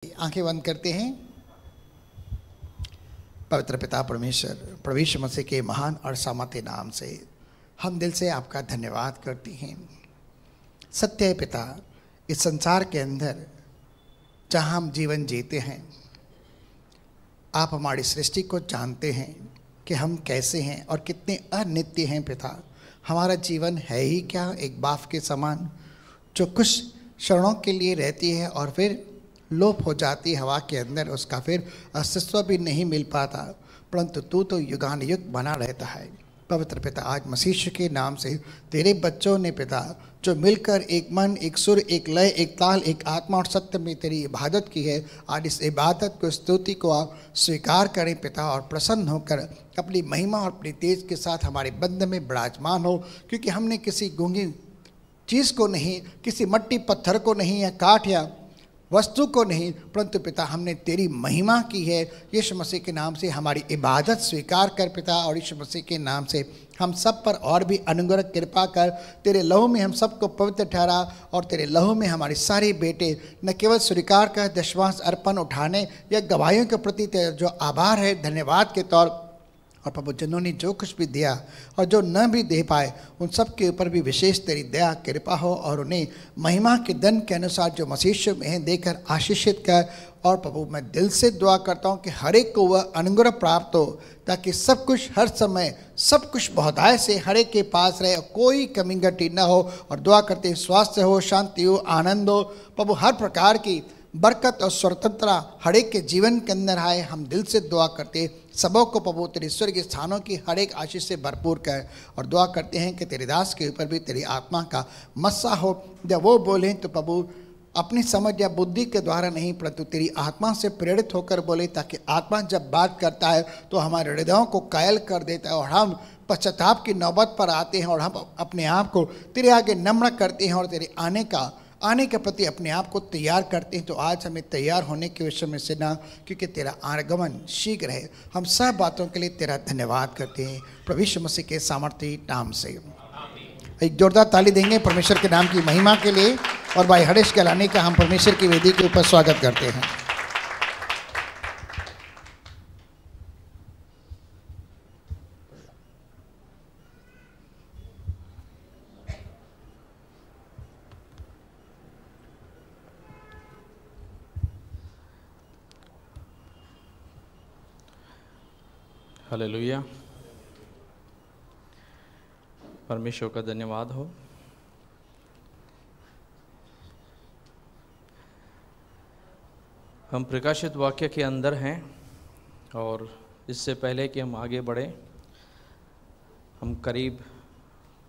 आंखें बंद करते हैं। पवित्र पिता परमेश्वर, प्रभु यीशु मसीह के महान और सामर्थ्य नाम से हम दिल से आपका धन्यवाद करते हैं। सत्य है पिता, इस संसार के अंदर जहाँ हम जीवन जीते हैं, आप हमारी सृष्टि को जानते हैं कि हम कैसे हैं और कितने अनित्य हैं पिता। हमारा जीवन है ही क्या एक बाफ के समान, जो कुछ क्षणों के लिए रहती है और फिर लोप हो जाती हवा के अंदर, उसका फिर अस्तित्व भी नहीं मिल पाता, परंतु तू तो युगान युग बना रहता है। पवित्र पिता, आज मसीह के नाम से तेरे बच्चों ने पिता जो मिलकर एक मन, एक सुर, एक लय, एक ताल, एक आत्मा और सत्य में तेरी इबादत की है, आज इस इबादत को, स्तुति को आप स्वीकार करें पिता और प्रसन्न होकर अपनी महिमा और अपनी तेज के साथ हमारे बंद में विराजमान हो। क्योंकि हमने किसी गूंगी चीज़ को नहीं, किसी मट्टी पत्थर को नहीं, या काठ या वस्तु को नहीं, परंतु पिता हमने तेरी महिमा की है। यीशु मसीह के नाम से हमारी इबादत स्वीकार कर पिता, और यीशु मसीह के नाम से हम सब पर और भी अनुग्रह कृपा कर। तेरे लहू में हम सबको पवित्र ठहरा, और तेरे लहू में हमारे सारे बेटे न केवल स्वीकार कर दशमांश अर्पण उठाने या गवाहियों के प्रति जो आभार है, धन्यवाद के तौर, और प्रभु जिन्होंने जो कुछ भी दिया और जो न भी दे पाए, उन सब के ऊपर भी विशेष तेरी दया कृपा हो, और उन्हें महिमा के दंड के अनुसार जो मसीह में देकर आशीषित कर। और प्रभु मैं दिल से दुआ करता हूँ कि हर एक को वह अनुग्रह प्राप्त हो, ताकि सब कुछ हर समय सब कुछ बहुतायत से हर एक के पास रहे, कोई कमी घटी न हो। और दुआ करते हैं स्वास्थ्य हो, शांति हो, आनंद हो, प्रभु हर प्रकार की बरकत और स्वतंत्रता हर एक के जीवन के अंदर आए। हम दिल से दुआ करते हैं सबों को प्रभु तेरे ईश्वर के स्थानों की हर एक आशीष से भरपूर कर, और दुआ करते हैं कि तेरे दास के ऊपर भी तेरी आत्मा का मस्सा हो। जब वो बोलें तो प्रभु अपनी समझ या बुद्धि के द्वारा नहीं, परंतु तेरी आत्मा से प्रेरित होकर बोले, ताकि आत्मा जब बात करता है तो हमारे हृदयों को कायल कर देता है, और हम पश्चाताप की नौबत पर आते हैं, और हम अपने आप को तेरे आगे नम्र करते हैं और तेरे आने के प्रति अपने आप को तैयार करते हैं। तो आज हमें तैयार होने के विषय में से ना, क्योंकि तेरा आगमन शीघ्र है। हम सब बातों के लिए तेरा धन्यवाद करते हैं प्रभु यीशु मसीह के सामर्थ्य नाम से। एक जोरदार ताली देंगे परमेश्वर के नाम की महिमा के लिए, और भाई हरीश कहलाने का हम परमेश्वर की वेदी के ऊपर स्वागत करते हैं। हालेलुया, परमेश्वर का धन्यवाद हो। हम प्रकाशित वाक्य के अंदर हैं, और इससे पहले कि हम आगे बढ़ें, हम करीब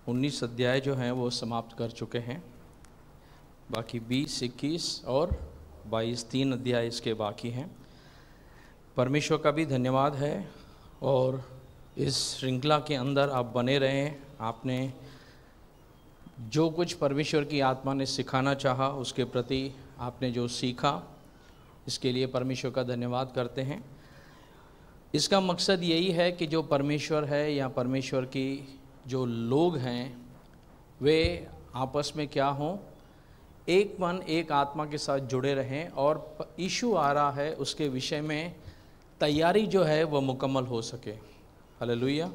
19 अध्याय जो हैं वो समाप्त कर चुके हैं। बाकी 20, 21 और 22 3 अध्याय इसके बाकी हैं। परमेश्वर का भी धन्यवाद है, और इस श्रृंखला के अंदर आप बने रहें। आपने जो कुछ परमेश्वर की आत्मा ने सिखाना चाहा, उसके प्रति आपने जो सीखा, इसके लिए परमेश्वर का धन्यवाद करते हैं। इसका मकसद यही है कि जो परमेश्वर है या परमेश्वर की जो लोग हैं, वे आपस में क्या हों, एक मन एक आत्मा के साथ जुड़े रहें, और यीशु आ रहा है उसके विषय में तैयारी जो है वह मुकम्मल हो सके। हालेलुया।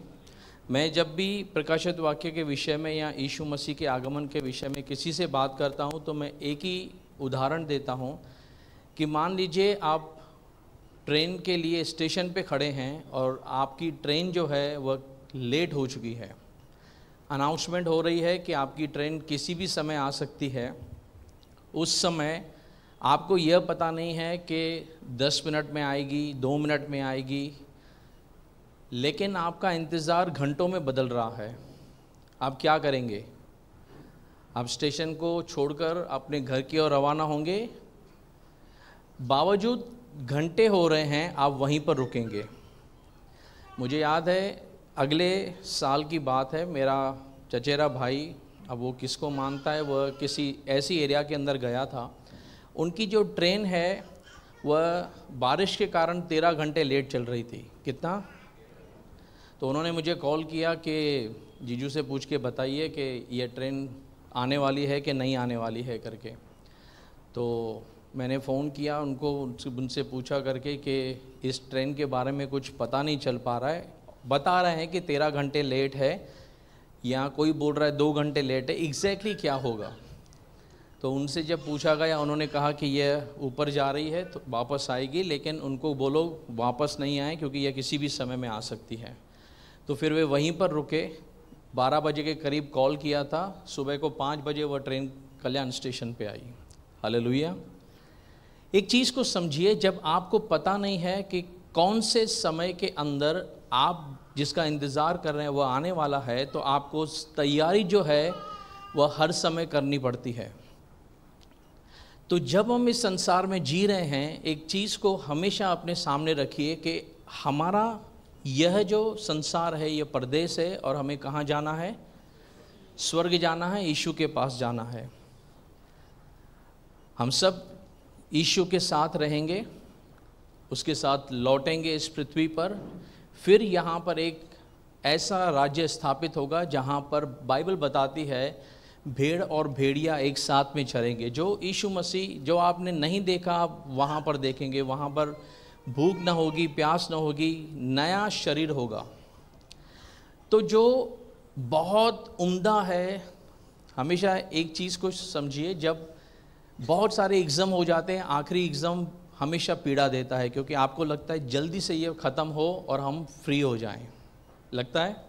मैं जब भी प्रकाशित वाक्य के विषय में या यीशु मसीह के आगमन के विषय में किसी से बात करता हूं, तो मैं एक ही उदाहरण देता हूं कि मान लीजिए आप ट्रेन के लिए स्टेशन पे खड़े हैं, और आपकी ट्रेन जो है वह लेट हो चुकी है। अनाउंसमेंट हो रही है कि आपकी ट्रेन किसी भी समय आ सकती है। उस समय आपको यह पता नहीं है कि 10 मिनट में आएगी, 2 मिनट में आएगी, लेकिन आपका इंतज़ार घंटों में बदल रहा है। आप क्या करेंगे? आप स्टेशन को छोड़कर अपने घर की ओर रवाना होंगे। बावजूद घंटे हो रहे हैं, आप वहीं पर रुकेंगे। मुझे याद है अगले साल की बात है, मेरा चचेरा भाई, अब वो किसको मानता है, वह किसी ऐसी एरिया के अंदर गया था। उनकी जो ट्रेन है वह बारिश के कारण 13 घंटे लेट चल रही थी। कितना? तो उन्होंने मुझे कॉल किया कि जीजू से पूछ के बताइए कि ये ट्रेन आने वाली है कि नहीं आने वाली है करके। तो मैंने फ़ोन किया उनसे पूछा करके कि इस ट्रेन के बारे में कुछ पता नहीं चल पा रहा है, बता रहे हैं कि 13 घंटे लेट है, या कोई बोल रहा है 2 घंटे लेट है, एग्जैक्टली क्या होगा। तो उनसे जब पूछा गया, उन्होंने कहा कि यह ऊपर जा रही है तो वापस आएगी, लेकिन उनको बोलो वापस नहीं आए क्योंकि यह किसी भी समय में आ सकती है। तो फिर वे वहीं पर रुके। 12 बजे के करीब कॉल किया था, सुबह को 5 बजे वह ट्रेन कल्याण स्टेशन पे आई। हालेलुया। एक चीज़ को समझिए, जब आपको पता नहीं है कि कौन से समय के अंदर आप जिसका इंतज़ार कर रहे हैं वह आने वाला है, तो आपको तैयारी जो है वह हर समय करनी पड़ती है। तो जब हम इस संसार में जी रहे हैं, एक चीज़ को हमेशा अपने सामने रखिए कि हमारा यह जो संसार है यह परदेश है, और हमें कहाँ जाना है? स्वर्ग जाना है, यीशु के पास जाना है। हम सब यीशु के साथ रहेंगे, उसके साथ लौटेंगे इस पृथ्वी पर। फिर यहाँ पर एक ऐसा राज्य स्थापित होगा जहाँ पर बाइबल बताती है भेड़ और भेड़िया एक साथ में चरेंगे। जो यीशु मसीह जो आपने नहीं देखा आप वहाँ पर देखेंगे। वहाँ पर भूख न होगी, प्यास न होगी, नया शरीर होगा। तो जो बहुत उम्दा है, हमेशा एक चीज़ को समझिए, जब बहुत सारे एग्ज़ाम हो जाते हैं, आखिरी एग्ज़ाम हमेशा पीड़ा देता है, क्योंकि आपको लगता है जल्दी से ये ख़त्म हो और हम फ्री हो जाएं, लगता है।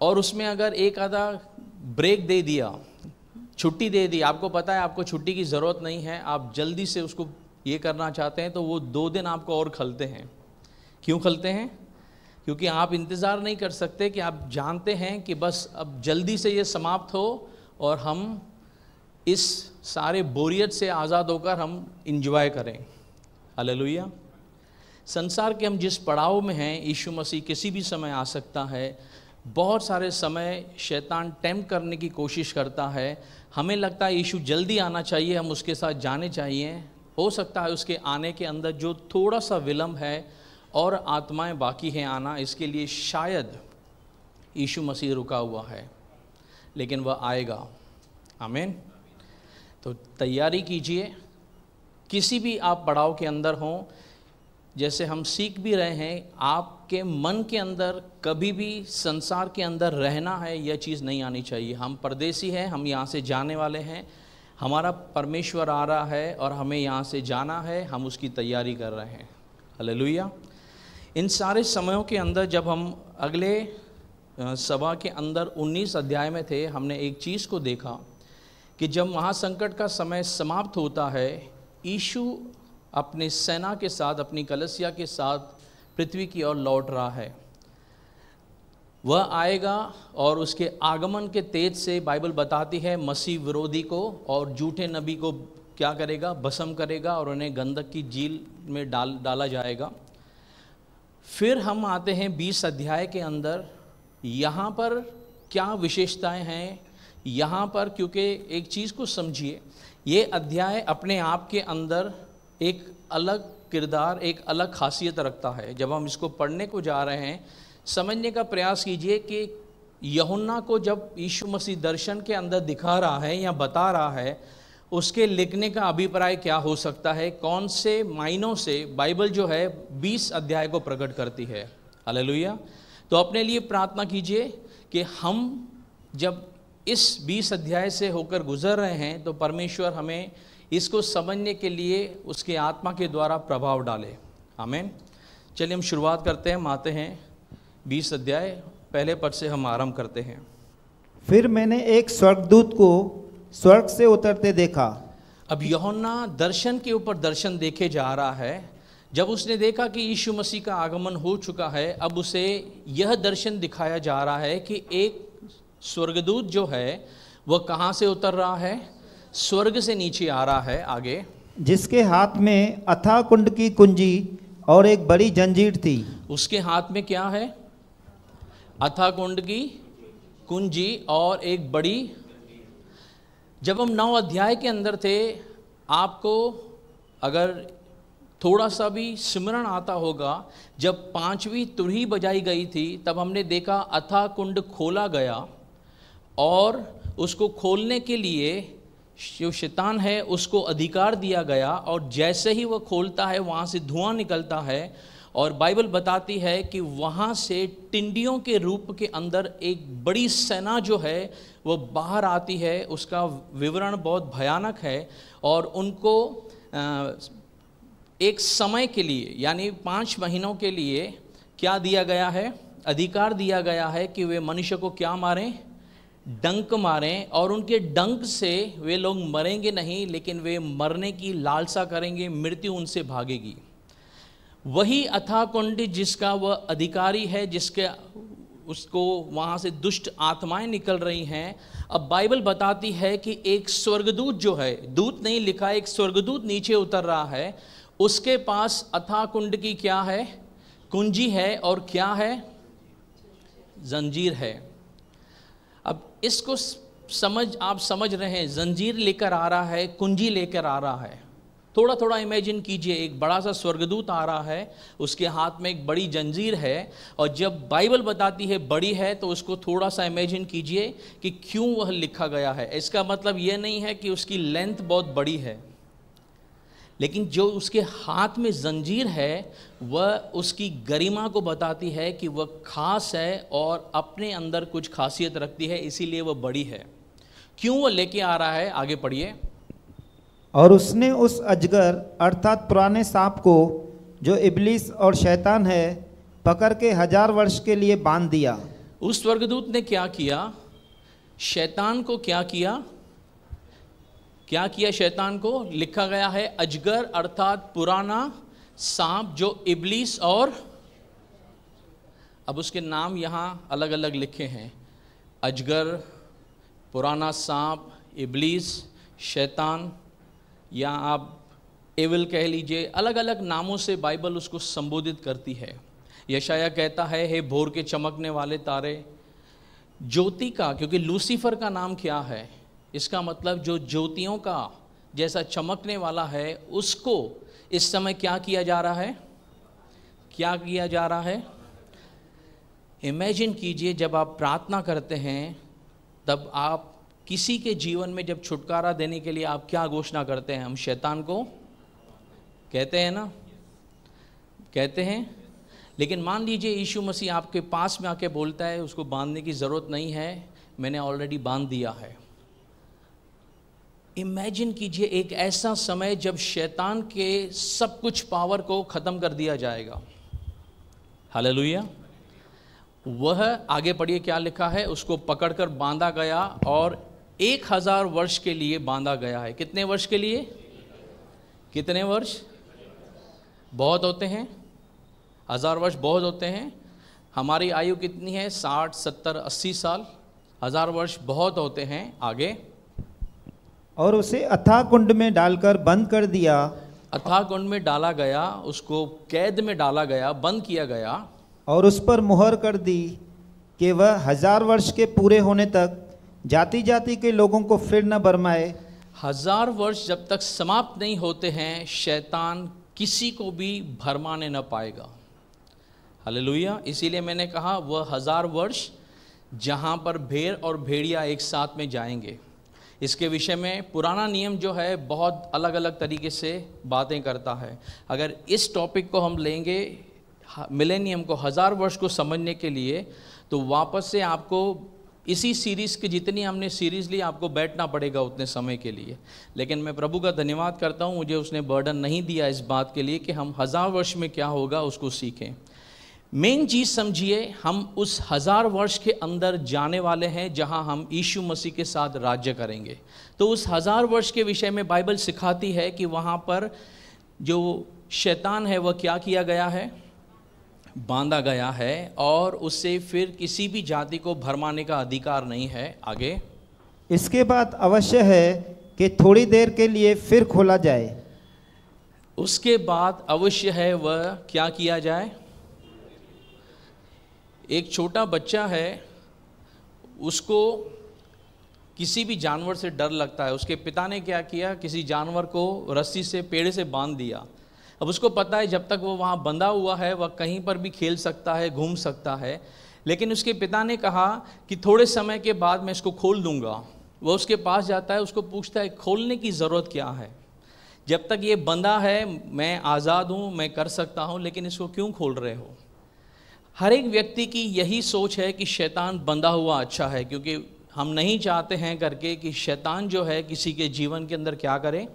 और उसमें अगर एक आधा ब्रेक दे दिया, छुट्टी दे दी, आपको पता है आपको छुट्टी की ज़रूरत नहीं है, आप जल्दी से उसको ये करना चाहते हैं, तो वो 2 दिन आपको और खलते हैं। क्यों खलते हैं? क्योंकि आप इंतज़ार नहीं कर सकते, कि आप जानते हैं कि बस अब जल्दी से ये समाप्त हो और हम इस सारे बोरियत से आज़ाद होकर हम इंजॉय करें। हालेलुया। संसार के हम जिस पड़ाव में हैं, यीशु मसीह किसी भी समय आ सकता है। बहुत सारे समय शैतान टेम्प्ट करने की कोशिश करता है। हमें लगता है यीशु जल्दी आना चाहिए, हम उसके साथ जाने चाहिए। हो सकता है उसके आने के अंदर जो थोड़ा सा विलम्ब है और आत्माएं बाकी हैं आना, इसके लिए शायद यीशु मसीह रुका हुआ है, लेकिन वह आएगा। आमीन। तो तैयारी कीजिए। किसी भी आप पड़ाव के अंदर हों, जैसे हम सीख भी रहे हैं, आपके मन के अंदर कभी भी संसार के अंदर रहना है यह चीज़ नहीं आनी चाहिए। हम परदेसी हैं, हम यहाँ से जाने वाले हैं, हमारा परमेश्वर आ रहा है और हमें यहाँ से जाना है, हम उसकी तैयारी कर रहे हैं। हालेलुया। इन सारे समयों के अंदर जब हम अगले सभा के अंदर 19 अध्याय में थे, हमने एक चीज़ को देखा कि जब महासंकट का समय समाप्त होता है, यीशु अपने सेना के साथ, अपनी कलीसिया के साथ पृथ्वी की ओर लौट रहा है। वह आएगा और उसके आगमन के तेज से बाइबल बताती है मसीह विरोधी को और झूठे नबी को क्या करेगा? भस्म करेगा और उन्हें गंधक की झील में डाला जाएगा। फिर हम आते हैं 20 अध्याय के अंदर। यहाँ पर क्या विशेषताएं हैं यहाँ पर? क्योंकि एक चीज़ को समझिए, ये अध्याय अपने आप के अंदर एक अलग किरदार, एक अलग खासियत रखता है। जब हम इसको पढ़ने को जा रहे हैं, समझने का प्रयास कीजिए कि यूहन्ना को जब यीशु मसीह दर्शन के अंदर दिखा रहा है या बता रहा है, उसके लिखने का अभिप्राय क्या हो सकता है, कौन से मायनों से बाइबल जो है 20 अध्याय को प्रकट करती है। हालेलुया। तो अपने लिए प्रार्थना कीजिए कि हम जब इस 20 अध्याय से होकर गुजर रहे हैं, तो परमेश्वर हमें इसको समझने के लिए उसके आत्मा के द्वारा प्रभाव डाले। आमीन। चलिए हम शुरुआत करते हैं, हम आते हैं 20 अध्याय, पहले पद से हम आरंभ करते हैं। फिर मैंने एक स्वर्गदूत को स्वर्ग से उतरते देखा। अब यूहन्ना दर्शन के ऊपर दर्शन देखे जा रहा है। जब उसने देखा कि यीशु मसीह का आगमन हो चुका है, अब उसे यह दर्शन दिखाया जा रहा है कि एक स्वर्गदूत जो है वह कहाँ से उतर रहा है? स्वर्ग से नीचे आ रहा है। आगे, जिसके हाथ में अथाह कुंड की कुंजी और एक बड़ी जंजीर थी। उसके हाथ में क्या है? अथाह कुंड की कुंजी और एक बड़ी। जब हम 9 अध्याय के अंदर थे, आपको अगर थोड़ा सा भी सिमरण आता होगा, जब 5वीं तुरही बजाई गई थी, तब हमने देखा अथाह कुंड खोला गया और उसको खोलने के लिए जो शैतान है उसको अधिकार दिया गया, और जैसे ही वह खोलता है वहाँ से धुआं निकलता है, और बाइबल बताती है कि वहाँ से टिंडियों के रूप के अंदर एक बड़ी सेना जो है वो बाहर आती है। उसका विवरण बहुत भयानक है, और उनको एक समय के लिए यानी 5 महीनों के लिए क्या दिया गया है, अधिकार दिया गया है कि वे मनुष्य को क्या मारें, डंक मारें, और उनके डंक से वे लोग मरेंगे नहीं, लेकिन वे मरने की लालसा करेंगे, मृत्यु उनसे भागेगी। वही अथाह कुंड जिसका वह अधिकारी है, जिसके उसको वहाँ से दुष्ट आत्माएं निकल रही हैं। अब बाइबल बताती है कि एक स्वर्गदूत जो है, दूत नहीं लिखा, एक स्वर्गदूत नीचे उतर रहा है, उसके पास अथाह कुंड की क्या है, कुंजी है, और क्या है, जंजीर है। अब इसको आप समझ रहे हैं, जंजीर लेकर आ रहा है, कुंजी लेकर आ रहा है। थोड़ा थोड़ा इमेजिन कीजिए, एक बड़ा सा स्वर्गदूत आ रहा है, उसके हाथ में एक बड़ी जंजीर है, और जब बाइबल बताती है बड़ी है तो उसको थोड़ा सा इमेजिन कीजिए कि क्यों वह लिखा गया है। इसका मतलब यह नहीं है कि उसकी लेंथ बहुत बड़ी है, लेकिन जो उसके हाथ में जंजीर है वह उसकी गरिमा को बताती है कि वह खास है और अपने अंदर कुछ खासियत रखती है, इसीलिए वह बड़ी है। क्यों वह लेके आ रहा है, आगे पढ़िए। और उसने उस अजगर अर्थात पुराने सांप को, जो इब्लीस और शैतान है, पकड़ के 1000 वर्ष के लिए बांध दिया। उस स्वर्गदूत ने क्या किया, शैतान को क्या किया, क्या किया शैतान को? लिखा गया है अजगर अर्थात पुराना सांप, जो इब्लीस और, अब उसके नाम यहाँ अलग अलग लिखे हैं, अजगर, पुराना सांप, इब्लीस, शैतान, या आप एविल कह लीजिए, अलग अलग नामों से बाइबल उसको संबोधित करती है। यशाया कहता है, हे भोर के चमकने वाले तारे, ज्योति का, क्योंकि लूसीफर का नाम क्या है, इसका मतलब जो ज्योतियों का जैसा चमकने वाला है, उसको इस समय क्या किया जा रहा है, क्या किया जा रहा है? इमेजिन कीजिए, जब आप प्रार्थना करते हैं तब आप किसी के जीवन में जब छुटकारा देने के लिए आप क्या घोषणा करते हैं? हम शैतान को कहते हैं ना, कहते हैं। लेकिन मान लीजिए यीशु मसीह आपके पास में आके बोलता है, उसको बांधने की ज़रूरत नहीं है, मैंने ऑलरेडी बांध दिया है। इमेजिन कीजिए एक ऐसा समय जब शैतान के सब कुछ पावर को ख़त्म कर दिया जाएगा। हालेलुया। वह, आगे पढ़िए क्या लिखा है, उसको पकड़कर बांधा गया और 1000 वर्ष के लिए बांधा गया है। कितने वर्ष के लिए? कितने वर्ष? बहुत होते हैं, 1000 वर्ष बहुत होते हैं। हमारी आयु कितनी है? 60, 70, 80 साल। 1000 वर्ष बहुत होते हैं। आगे, और उसे अथाह कुंड में डालकर बंद कर दिया। अथाह कुंड में डाला गया, उसको कैद में डाला गया, बंद किया गया, और उस पर मुहर कर दी कि वह 1000 वर्ष के पूरे होने तक जाति जाति के लोगों को फिर न बरमाए। 1000 वर्ष जब तक समाप्त नहीं होते हैं, शैतान किसी को भी भरमाने न पाएगा। हालेलुया। इसीलिए मैंने कहा वह 1000 वर्ष जहाँ पर भेड़ और भेड़िया एक साथ में जाएंगे। इसके विषय में पुराना नियम जो है बहुत अलग अलग तरीके से बातें करता है। अगर इस टॉपिक को हम लेंगे, मिलेनियम को, 1000 वर्ष को समझने के लिए, तो वापस से आपको इसी सीरीज़ की जितनी हमने सीरीज़ ली, आपको बैठना पड़ेगा उतने समय के लिए। लेकिन मैं प्रभु का धन्यवाद करता हूँ, मुझे उसने बर्डन नहीं दिया इस बात के लिए कि हम 1000 वर्ष में क्या होगा उसको सीखें। मेन चीज़ समझिए, हम उस 1000 वर्ष के अंदर जाने वाले हैं जहां हम यीशु मसीह के साथ राज्य करेंगे। तो उस 1000 वर्ष के विषय में बाइबल सिखाती है कि वहां पर जो शैतान है वह क्या किया गया है, बांधा गया है, और उससे फिर किसी भी जाति को भरमाने का अधिकार नहीं है। आगे, इसके बाद अवश्य है कि थोड़ी देर के लिए फिर खोला जाए। उसके बाद अवश्य है वह क्या किया जाए। एक छोटा बच्चा है, उसको किसी भी जानवर से डर लगता है। उसके पिता ने क्या किया, किसी जानवर को रस्सी से, पेड़ से बांध दिया। अब उसको पता है जब तक वो वहाँ बंधा हुआ है वह कहीं पर भी खेल सकता है, घूम सकता है। लेकिन उसके पिता ने कहा कि थोड़े समय के बाद मैं इसको खोल दूंगा, वो उसके पास जाता है, उसको पूछता है खोलने की ज़रूरत क्या है, जब तक ये बंधा है मैं आज़ाद हूँ, मैं कर सकता हूँ, लेकिन इसको क्यों खोल रहे हो। हर एक व्यक्ति की यही सोच है कि शैतान बंधा हुआ अच्छा है, क्योंकि हम नहीं चाहते हैं करके कि शैतान जो है किसी के जीवन के अंदर क्या करे,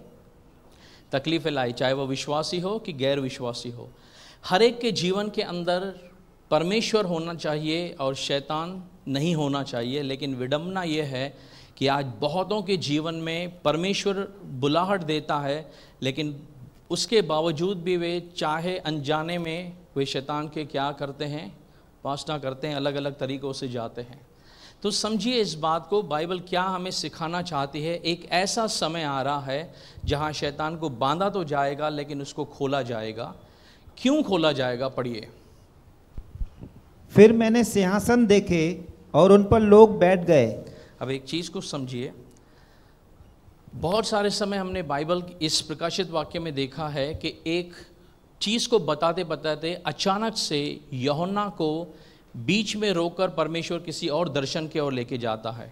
तकलीफ़ें लाए, चाहे वो विश्वासी हो कि गैर विश्वासी हो। हर एक के जीवन के अंदर परमेश्वर होना चाहिए और शैतान नहीं होना चाहिए। लेकिन विडंबना ये है कि आज बहुतों के जीवन में परमेश्वर बुलाहट देता है, लेकिन उसके बावजूद भी वे चाहे अनजाने में वे शैतान के क्या करते हैं, उपासना करते हैं, अलग अलग तरीक़ों से जाते हैं। तो समझिए इस बात को, बाइबल क्या हमें सिखाना चाहती है। एक ऐसा समय आ रहा है जहाँ शैतान को बांधा तो जाएगा, लेकिन उसको खोला जाएगा। क्यों खोला जाएगा, पढ़िए। फिर मैंने सिंहासन देखे और उन पर लोग बैठ गए। अब एक चीज़ को समझिए, बहुत सारे समय हमने बाइबल इस प्रकाशित वाक्य में देखा है कि एक चीज़ को बताते बताते अचानक से यूहन्ना को बीच में रोककर परमेश्वर किसी और दर्शन की ओर लेके जाता है।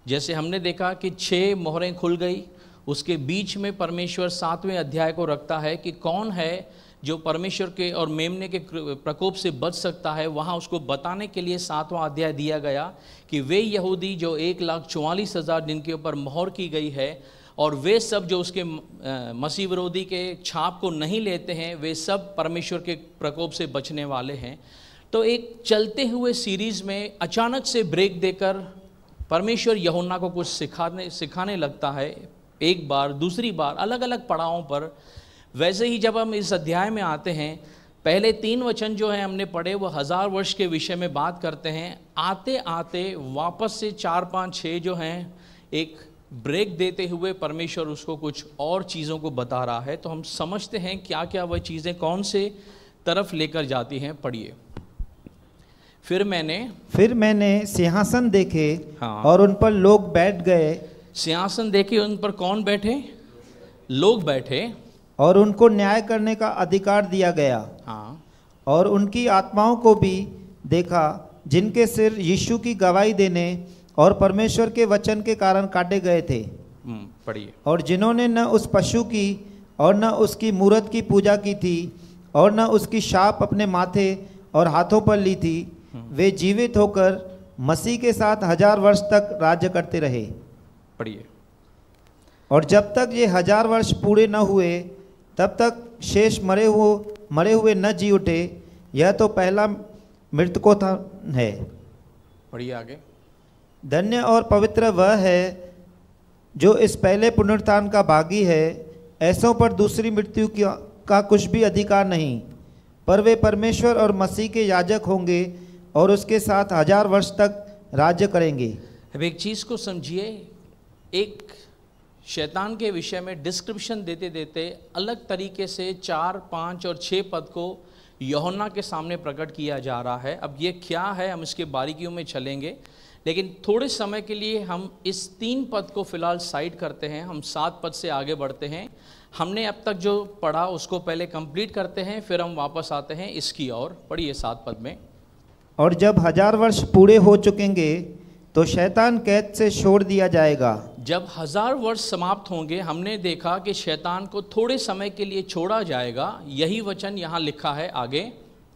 जैसे हमने देखा कि 6 मोहरें खुल गई, उसके बीच में परमेश्वर 7वें अध्याय को रखता है कि कौन है जो परमेश्वर के और मेमने के प्रकोप से बच सकता है। वहाँ उसको बताने के लिए 7वां अध्याय दिया गया कि वे यहूदी जो 1,44,000 जिनके ऊपर मोहर की गई है, और वे सब जो उसके मसीह विरोधी के छाप को नहीं लेते हैं, वे सब परमेश्वर के प्रकोप से बचने वाले हैं। तो एक चलते हुए सीरीज़ में अचानक से ब्रेक देकर परमेश्वर यूहन्ना को कुछ सिखाने लगता है, एक बार, दूसरी बार, अलग अलग पड़ावों पर। वैसे ही जब हम इस अध्याय में आते हैं, पहले 3 वचन जो है हमने पढ़े वो 1000 वर्ष के विषय में बात करते हैं। आते आते वापस से 4, 5, 6 जो हैं एक ब्रेक देते हुए परमेश्वर उसको कुछ और चीज़ों को बता रहा है। तो हम समझते हैं क्या क्या वह चीज़ें कौन से तरफ लेकर जाती हैं। पढ़िए। फिर मैंने सिंहासन देखे, हाँ, और उन पर लोग बैठ गए। सिंहासन देखे, उन पर कौन बैठे, लोग बैठे, और उनको न्याय करने का अधिकार दिया गया। हाँ, और उनकी आत्माओं को भी देखा जिनके सिर यीशु की गवाही देने और परमेश्वर के वचन के कारण काटे गए थे। पढ़िए। और जिन्होंने न उस पशु की और न उसकी मूरत की पूजा की थी और न उसकी शाप अपने माथे और हाथों पर ली थी, वे जीवित होकर मसीह के साथ 1000 वर्ष तक राज्य करते रहे। पढ़िए। और जब तक ये 1000 वर्ष पूरे न हुए तब तक शेष मरे हुए न जी उठे। यह तो पहला मृतकों था है। पढ़िए आगे। धन्य और पवित्र वह है जो इस पहले पुनरुत्थान का भागी है। ऐसों पर दूसरी मृत्यु का कुछ भी अधिकार नहीं, पर वे परमेश्वर और मसीह के याजक होंगे और उसके साथ 1000 वर्ष तक राज्य करेंगे। अब एक चीज़ को समझिए, एक शैतान के विषय में डिस्क्रिप्शन देते देते अलग तरीके से 4, 5 और 6 पद को यूहन्ना के सामने प्रकट किया जा रहा है। अब ये क्या है, हम इसके बारीकियों में चलेंगे, लेकिन थोड़े समय के लिए हम इस 3 पद को फिलहाल साइड करते हैं। हम 7 पद से आगे बढ़ते हैं। हमने अब तक जो पढ़ा उसको पहले कंप्लीट करते हैं, फिर हम वापस आते हैं इसकी ओर। पढ़िए 7 पद में। और जब 1000 वर्ष पूरे हो चुकेंगे तो शैतान कैद से छोड़ दिया जाएगा। जब 1000 वर्ष समाप्त होंगे, हमने देखा कि शैतान को थोड़े समय के लिए छोड़ा जाएगा। यही वचन यहाँ लिखा है आगे।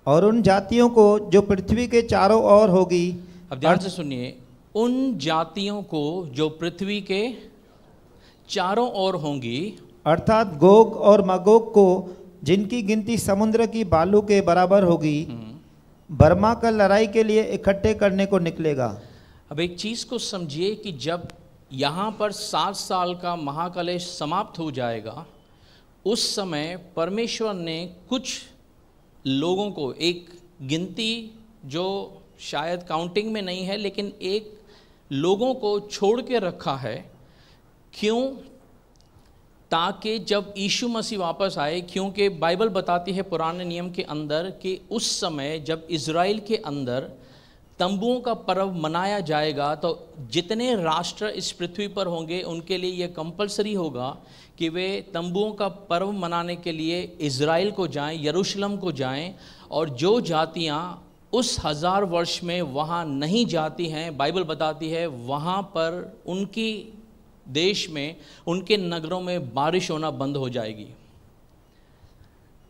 और उन जातियों को जो पृथ्वी के चारों ओर होगी। अब ध्यान से सुनिए, उन जातियों को जो पृथ्वी के चारों ओर होंगी, अर्थात गोग और मगोग को, जिनकी गिनती समुद्र की बालू के बराबर होगी, बर्मा का लड़ाई के लिए इकट्ठे करने को निकलेगा। अब एक चीज़ को समझिए कि जब यहाँ पर 7 साल का महाकलेश समाप्त हो जाएगा, उस समय परमेश्वर ने कुछ लोगों को, एक गिनती जो शायद काउंटिंग में नहीं है, लेकिन एक लोगों को छोड़ के रखा है। क्यों? ताकि जब यीशु मसीह वापस आए, क्योंकि बाइबल बताती है पुराने नियम के अंदर कि उस समय जब इज़राइल के अंदर तंबुओं का पर्व मनाया जाएगा, तो जितने राष्ट्र इस पृथ्वी पर होंगे उनके लिए यह कंपलसरी होगा कि वे तंबुओं का पर्व मनाने के लिए इज़राइल को जाएं, यरूशलेम को जाएं, और जो जातियां उस 1000 वर्ष में वहाँ नहीं जाती हैं। बाइबल बताती है वहाँ पर उनकी देश में, उनके नगरों में बारिश होना बंद हो जाएगी।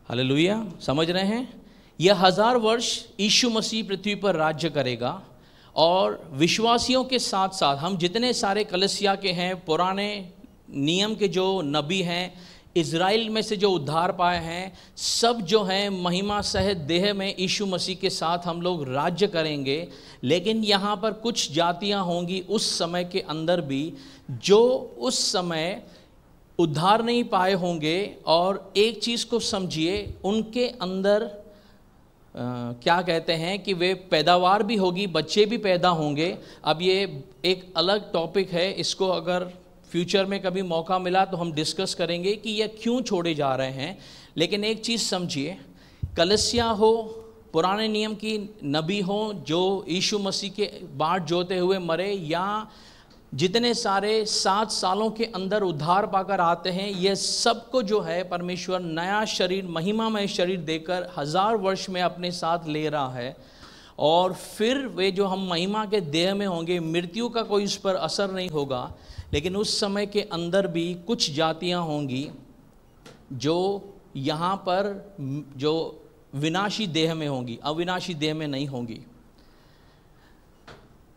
हालेलुया, समझ रहे हैं? यह 1000 वर्ष यीशु मसीह पृथ्वी पर राज्य करेगा और विश्वासियों के साथ साथ हम जितने सारे कलीसिया के हैं, पुराने नियम के जो नबी हैं, इज़राइल में से जो उद्धार पाए हैं, सब जो हैं महिमा सहित देह में यीशु मसीह के साथ हम लोग राज्य करेंगे। लेकिन यहाँ पर कुछ जातियाँ होंगी उस समय के अंदर भी जो उस समय उद्धार नहीं पाए होंगे। और एक चीज़ को समझिए, उनके अंदर क्या कहते हैं कि वे पैदावार भी होगी, बच्चे भी पैदा होंगे। अब ये एक अलग टॉपिक है, इसको अगर फ्यूचर में कभी मौका मिला तो हम डिस्कस करेंगे कि यह क्यों छोड़े जा रहे हैं। लेकिन एक चीज़ समझिए, कलीसिया हो, पुराने नियम की नबी हो जो यीशु मसीह के बाट जोते हुए मरे, या जितने सारे 7 सालों के अंदर उद्धार पाकर आते हैं, यह सबको जो है परमेश्वर नया शरीर, महिमामय शरीर देकर 1000 वर्ष में अपने साथ ले रहा है। और फिर वे जो हम महिमा के देह में होंगे, मृत्यु का कोई उस पर असर नहीं होगा। लेकिन उस समय के अंदर भी कुछ जातियां होंगी जो यहाँ पर जो विनाशी देह में होंगी, अविनाशी देह में नहीं होंगी।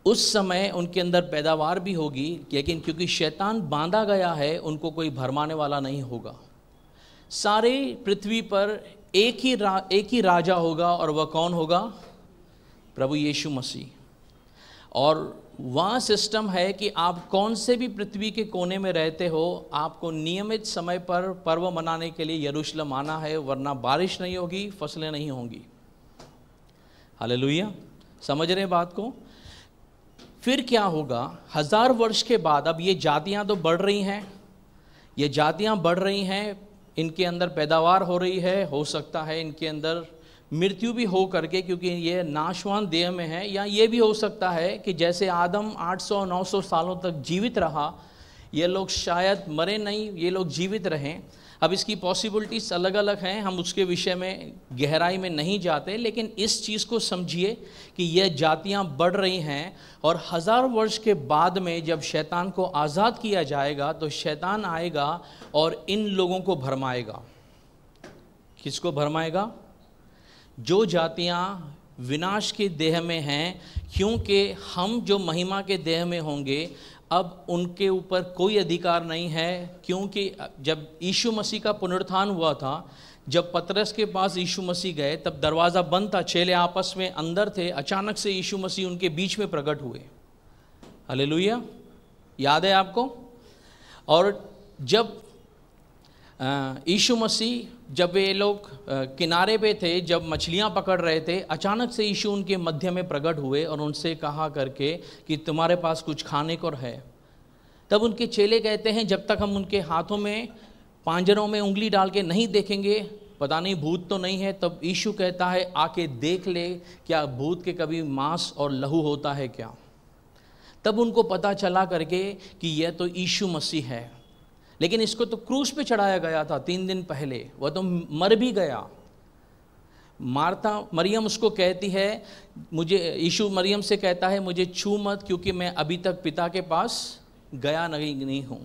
उस समय उनके अंदर पैदावार भी होगी, लेकिन क्योंकि शैतान बांधा गया है, उनको कोई भरमाने वाला नहीं होगा। सारे पृथ्वी पर एक ही राजा होगा, और वह कौन होगा? प्रभु यीशु मसीह। और वहाँ सिस्टम है कि आप कौन से भी पृथ्वी के कोने में रहते हो, आपको नियमित समय पर पर्व मनाने के लिए यरूशलेम आना है, वरना बारिश नहीं होगी, फसलें नहीं होंगी। हालेलुया, समझ रहे हैं बात को? फिर क्या होगा 1000 वर्ष के बाद? अब ये जातियाँ तो बढ़ रही हैं, ये जातियाँ बढ़ रही हैं, इनके अंदर पैदावार हो रही है, हो सकता है इनके अंदर मृत्यु भी हो करके, क्योंकि ये नाशवान देह में है। या ये भी हो सकता है कि जैसे आदम 800-900 सालों तक जीवित रहा, ये लोग शायद मरे नहीं, ये लोग जीवित रहें। अब इसकी पॉसिबिलिटीज़ अलग अलग हैं, हम उसके विषय में गहराई में नहीं जाते। लेकिन इस चीज़ को समझिए कि यह जातियां बढ़ रही हैं, और 1000 वर्ष के बाद में जब शैतान को आज़ाद किया जाएगा तो शैतान आएगा और इन लोगों को भरमाएगा। किसको भरमाएगा? जो जातियां विनाश के देह में हैं, क्योंकि हम जो महिमा के देह में होंगे अब उनके ऊपर कोई अधिकार नहीं है। क्योंकि जब यीशु मसीह का पुनरुत्थान हुआ था, जब पतरस के पास यीशु मसीह गए, तब दरवाज़ा बंद था, चेले आपस में अंदर थे, अचानक से यीशु मसीह उनके बीच में प्रकट हुए। हालेलुया, याद है आपको? और जब यीशु मसीह, जब वे लोग किनारे पे थे, जब मछलियां पकड़ रहे थे, अचानक से यीशु उनके मध्य में प्रकट हुए और उनसे कहा करके कि तुम्हारे पास कुछ खाने को है। तब उनके चेले कहते हैं, जब तक हम उनके हाथों में, पांजरों में उंगली डाल के नहीं देखेंगे, पता नहीं भूत तो नहीं है। तब यीशु कहता है, आके देख ले, क्या भूत के कभी मांस और लहू होता है क्या? तब उनको पता चला करके कि यह तो यीशु मसीह है। लेकिन इसको तो क्रूस पे चढ़ाया गया था 3 दिन पहले, वह तो मर भी गया। मरियम उसको कहती है, मुझे, यीशु मरियम से कहता है, मुझे छू मत, क्योंकि मैं अभी तक पिता के पास गया नहीं हूँ।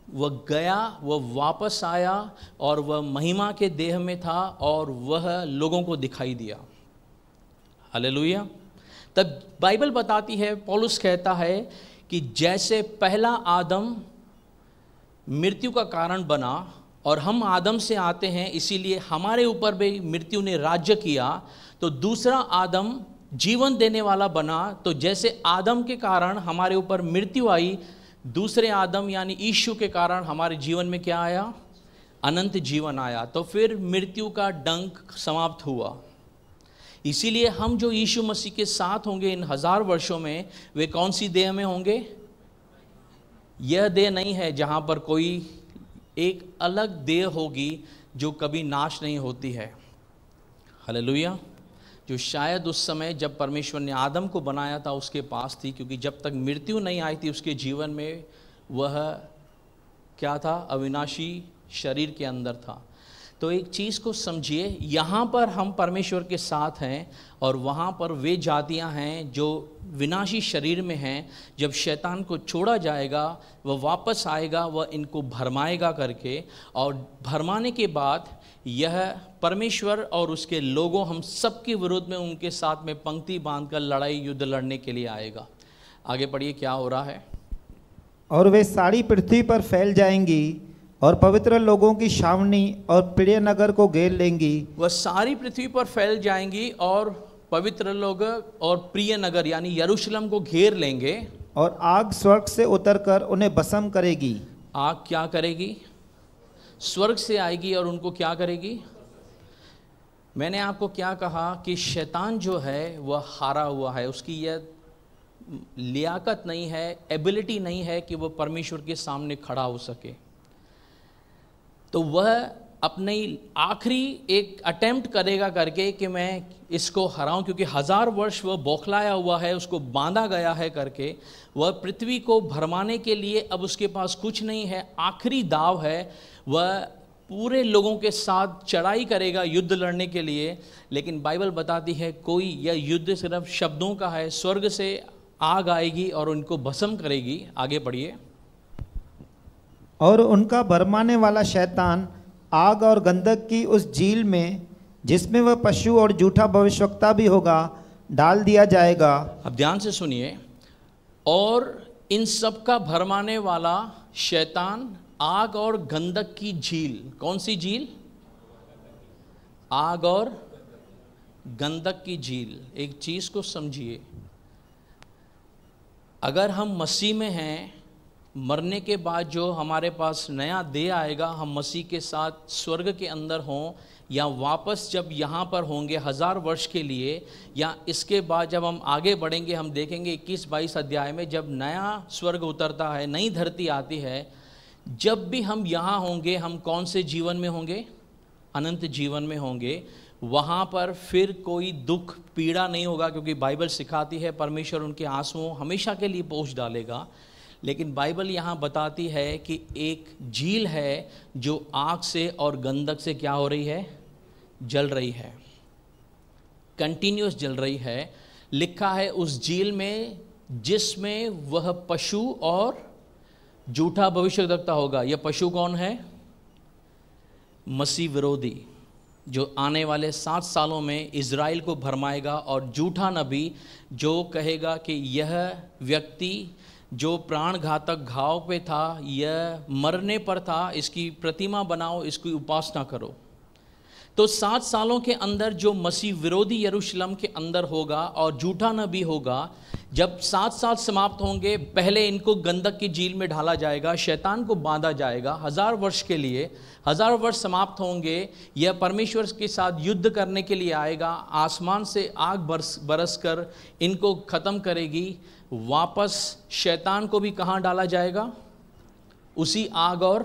वह गया, वह वापस आया, और वह महिमा के देह में था, और वह लोगों को दिखाई दिया। हालेलुया। तब बाइबल बताती है, पौलुस कहता है कि जैसे पहला आदम मृत्यु का कारण बना, और हम आदम से आते हैं, इसीलिए हमारे ऊपर भी मृत्यु ने राज्य किया, तो दूसरा आदम जीवन देने वाला बना। तो जैसे आदम के कारण हमारे ऊपर मृत्यु आई, दूसरे आदम यानी यीशु के कारण हमारे जीवन में क्या आया? अनंत जीवन आया। तो फिर मृत्यु का डंक समाप्त हुआ। इसीलिए हम जो यीशु मसीह के साथ होंगे इन 1000 वर्षों में, वे कौन सी देह में होंगे? यह देह नहीं है जहाँ पर कोई एक अलग देह होगी जो कभी नाश नहीं होती है। हालेलुया। जो शायद उस समय जब परमेश्वर ने आदम को बनाया था उसके पास थी, क्योंकि जब तक मृत्यु नहीं आई थी उसके जीवन में, वह क्या था? अविनाशी शरीर के अंदर था। तो एक चीज़ को समझिए, यहाँ पर हम परमेश्वर के साथ हैं और वहाँ पर वे जातियाँ हैं जो विनाशी शरीर में हैं। जब शैतान को छोड़ा जाएगा वह वापस आएगा, वह इनको भरमाएगा करके, और भरमाने के बाद यह परमेश्वर और उसके लोगों हम सब के विरोध में उनके साथ में पंक्ति बांधकर लड़ाई युद्ध लड़ने के लिए आएगा। आगे पढ़िए क्या हो रहा है। और वे सारी पृथ्वी पर फैल जाएंगी और पवित्र लोगों की छावनी और प्रिय नगर को घेर लेंगी। वह सारी पृथ्वी पर फैल जाएंगी और पवित्र लोग और प्रिय नगर यानी यरूशलेम को घेर लेंगे। और आग स्वर्ग से उतरकर उन्हें भस्म करेगी। आग क्या करेगी? स्वर्ग से आएगी और उनको क्या करेगी? मैंने आपको क्या कहा कि शैतान जो है वह हारा हुआ है, उसकी यह लियाकत नहीं है, एबिलिटी नहीं है कि वह परमेश्वर के सामने खड़ा हो सके। तो वह अपनी आखिरी एक अटेम्प्ट करेगा करके कि मैं इसको हराऊं, क्योंकि 1000 वर्ष वह बौखलाया हुआ है, उसको बांधा गया है करके। वह पृथ्वी को भरमाने के लिए अब उसके पास कुछ नहीं है, आखिरी दाव है। वह पूरे लोगों के साथ चढ़ाई करेगा युद्ध लड़ने के लिए। लेकिन बाइबल बताती है कोई यह युद्ध सिर्फ शब्दों का है, स्वर्ग से आग आएगी और उनको भस्म करेगी। आगे बढ़िए। और उनका भरमाने वाला शैतान आग और गंधक की उस झील में, जिसमें वह पशु और झूठा भविष्यवक्ता भी होगा, डाल दिया जाएगा। अब ध्यान से सुनिए। और इन सब का भरमाने वाला शैतान आग और गंधक की झील, कौन सी झील? आग और गंधक की झील। एक चीज को समझिए, अगर हम मसीह में हैं, मरने के बाद जो हमारे पास नया देह आएगा, हम मसीह के साथ स्वर्ग के अंदर हों या वापस जब यहाँ पर होंगे 1000 वर्ष के लिए, या इसके बाद जब हम आगे बढ़ेंगे हम देखेंगे 21-22 अध्याय में जब नया स्वर्ग उतरता है, नई धरती आती है, जब भी हम यहाँ होंगे हम कौन से जीवन में होंगे? अनंत जीवन में होंगे। वहाँ पर फिर कोई दुख पीड़ा नहीं होगा, क्योंकि बाइबल सिखाती है परमेश्वर उनके आंसुओं हमेशा के लिए पोंछ डालेगा। लेकिन बाइबल यहाँ बताती है कि एक झील है जो आग से और गंधक से क्या हो रही है? जल रही है, कंटिन्यूस जल रही है। लिखा है उस झील में जिसमें वह पशु और झूठा भविष्यवक्ता होगा। यह पशु कौन है? मसीह विरोधी, जो आने वाले 7 सालों में इज़राइल को भरमाएगा, और झूठा नबी जो कहेगा कि यह व्यक्ति जो प्राण घातक घाव पे था, यह मरने पर था, इसकी प्रतिमा बनाओ, इसकी उपासना करो। तो 7 सालों के अंदर जो मसीह विरोधी यरूशलेम के अंदर होगा और झूठा नबी होगा, जब 7 साल समाप्त होंगे, पहले इनको गंधक की झील में ढाला जाएगा, शैतान को बांधा जाएगा 1000 वर्ष के लिए। 1000 वर्ष समाप्त होंगे, यह परमेश्वर के साथ युद्ध करने के लिए आएगा, आसमान से आग बरस कर इनको ख़त्म करेगी। वापस शैतान को भी कहाँ डाला जाएगा? उसी आग और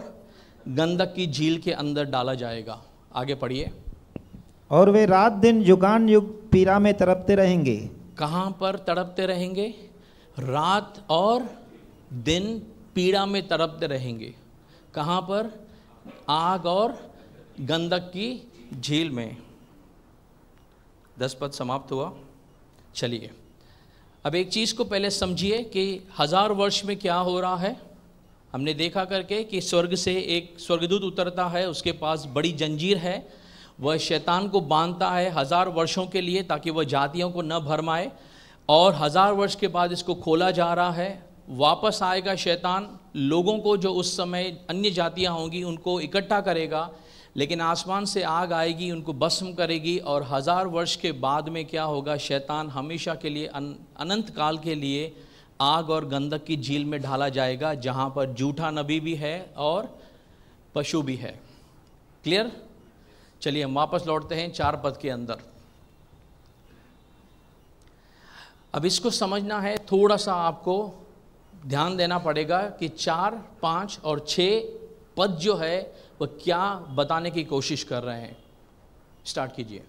गंधक की झील के अंदर डाला जाएगा। आगे पढ़िए। और वे रात दिन युगान युग पीड़ा में तड़पते रहेंगे। कहाँ पर तड़पते रहेंगे? रात और दिन पीड़ा में तड़पते रहेंगे। कहाँ पर? आग और गंधक की झील में। 10 पद समाप्त हुआ। चलिए अब एक चीज़ को पहले समझिए कि 1000 वर्ष में क्या हो रहा है। हमने देखा करके कि स्वर्ग से एक स्वर्गदूत उतरता है, उसके पास बड़ी जंजीर है, वह शैतान को बांधता है 1000 वर्षों के लिए ताकि वह जातियों को न भरमाए, और 1000 वर्ष के बाद इसको खोला जा रहा है। वापस आएगा शैतान, लोगों को जो उस समय अन्य जातियां होंगी उनको इकट्ठा करेगा, लेकिन आसमान से आग आएगी, उनको भस्म करेगी, और 1000 वर्ष के बाद में क्या होगा? शैतान हमेशा के लिए अनंत काल के लिए आग और गंधक की झील में ढाला जाएगा, जहाँ पर झूठा नबी भी है और पशु भी है। क्लियर? चलिए हम वापस लौटते हैं 4 पद के अंदर। अब इसको समझना है, थोड़ा सा आपको ध्यान देना पड़ेगा कि 4, 5 और 6 पद जो है वह क्या बताने की कोशिश कर रहे हैं। स्टार्ट कीजिए,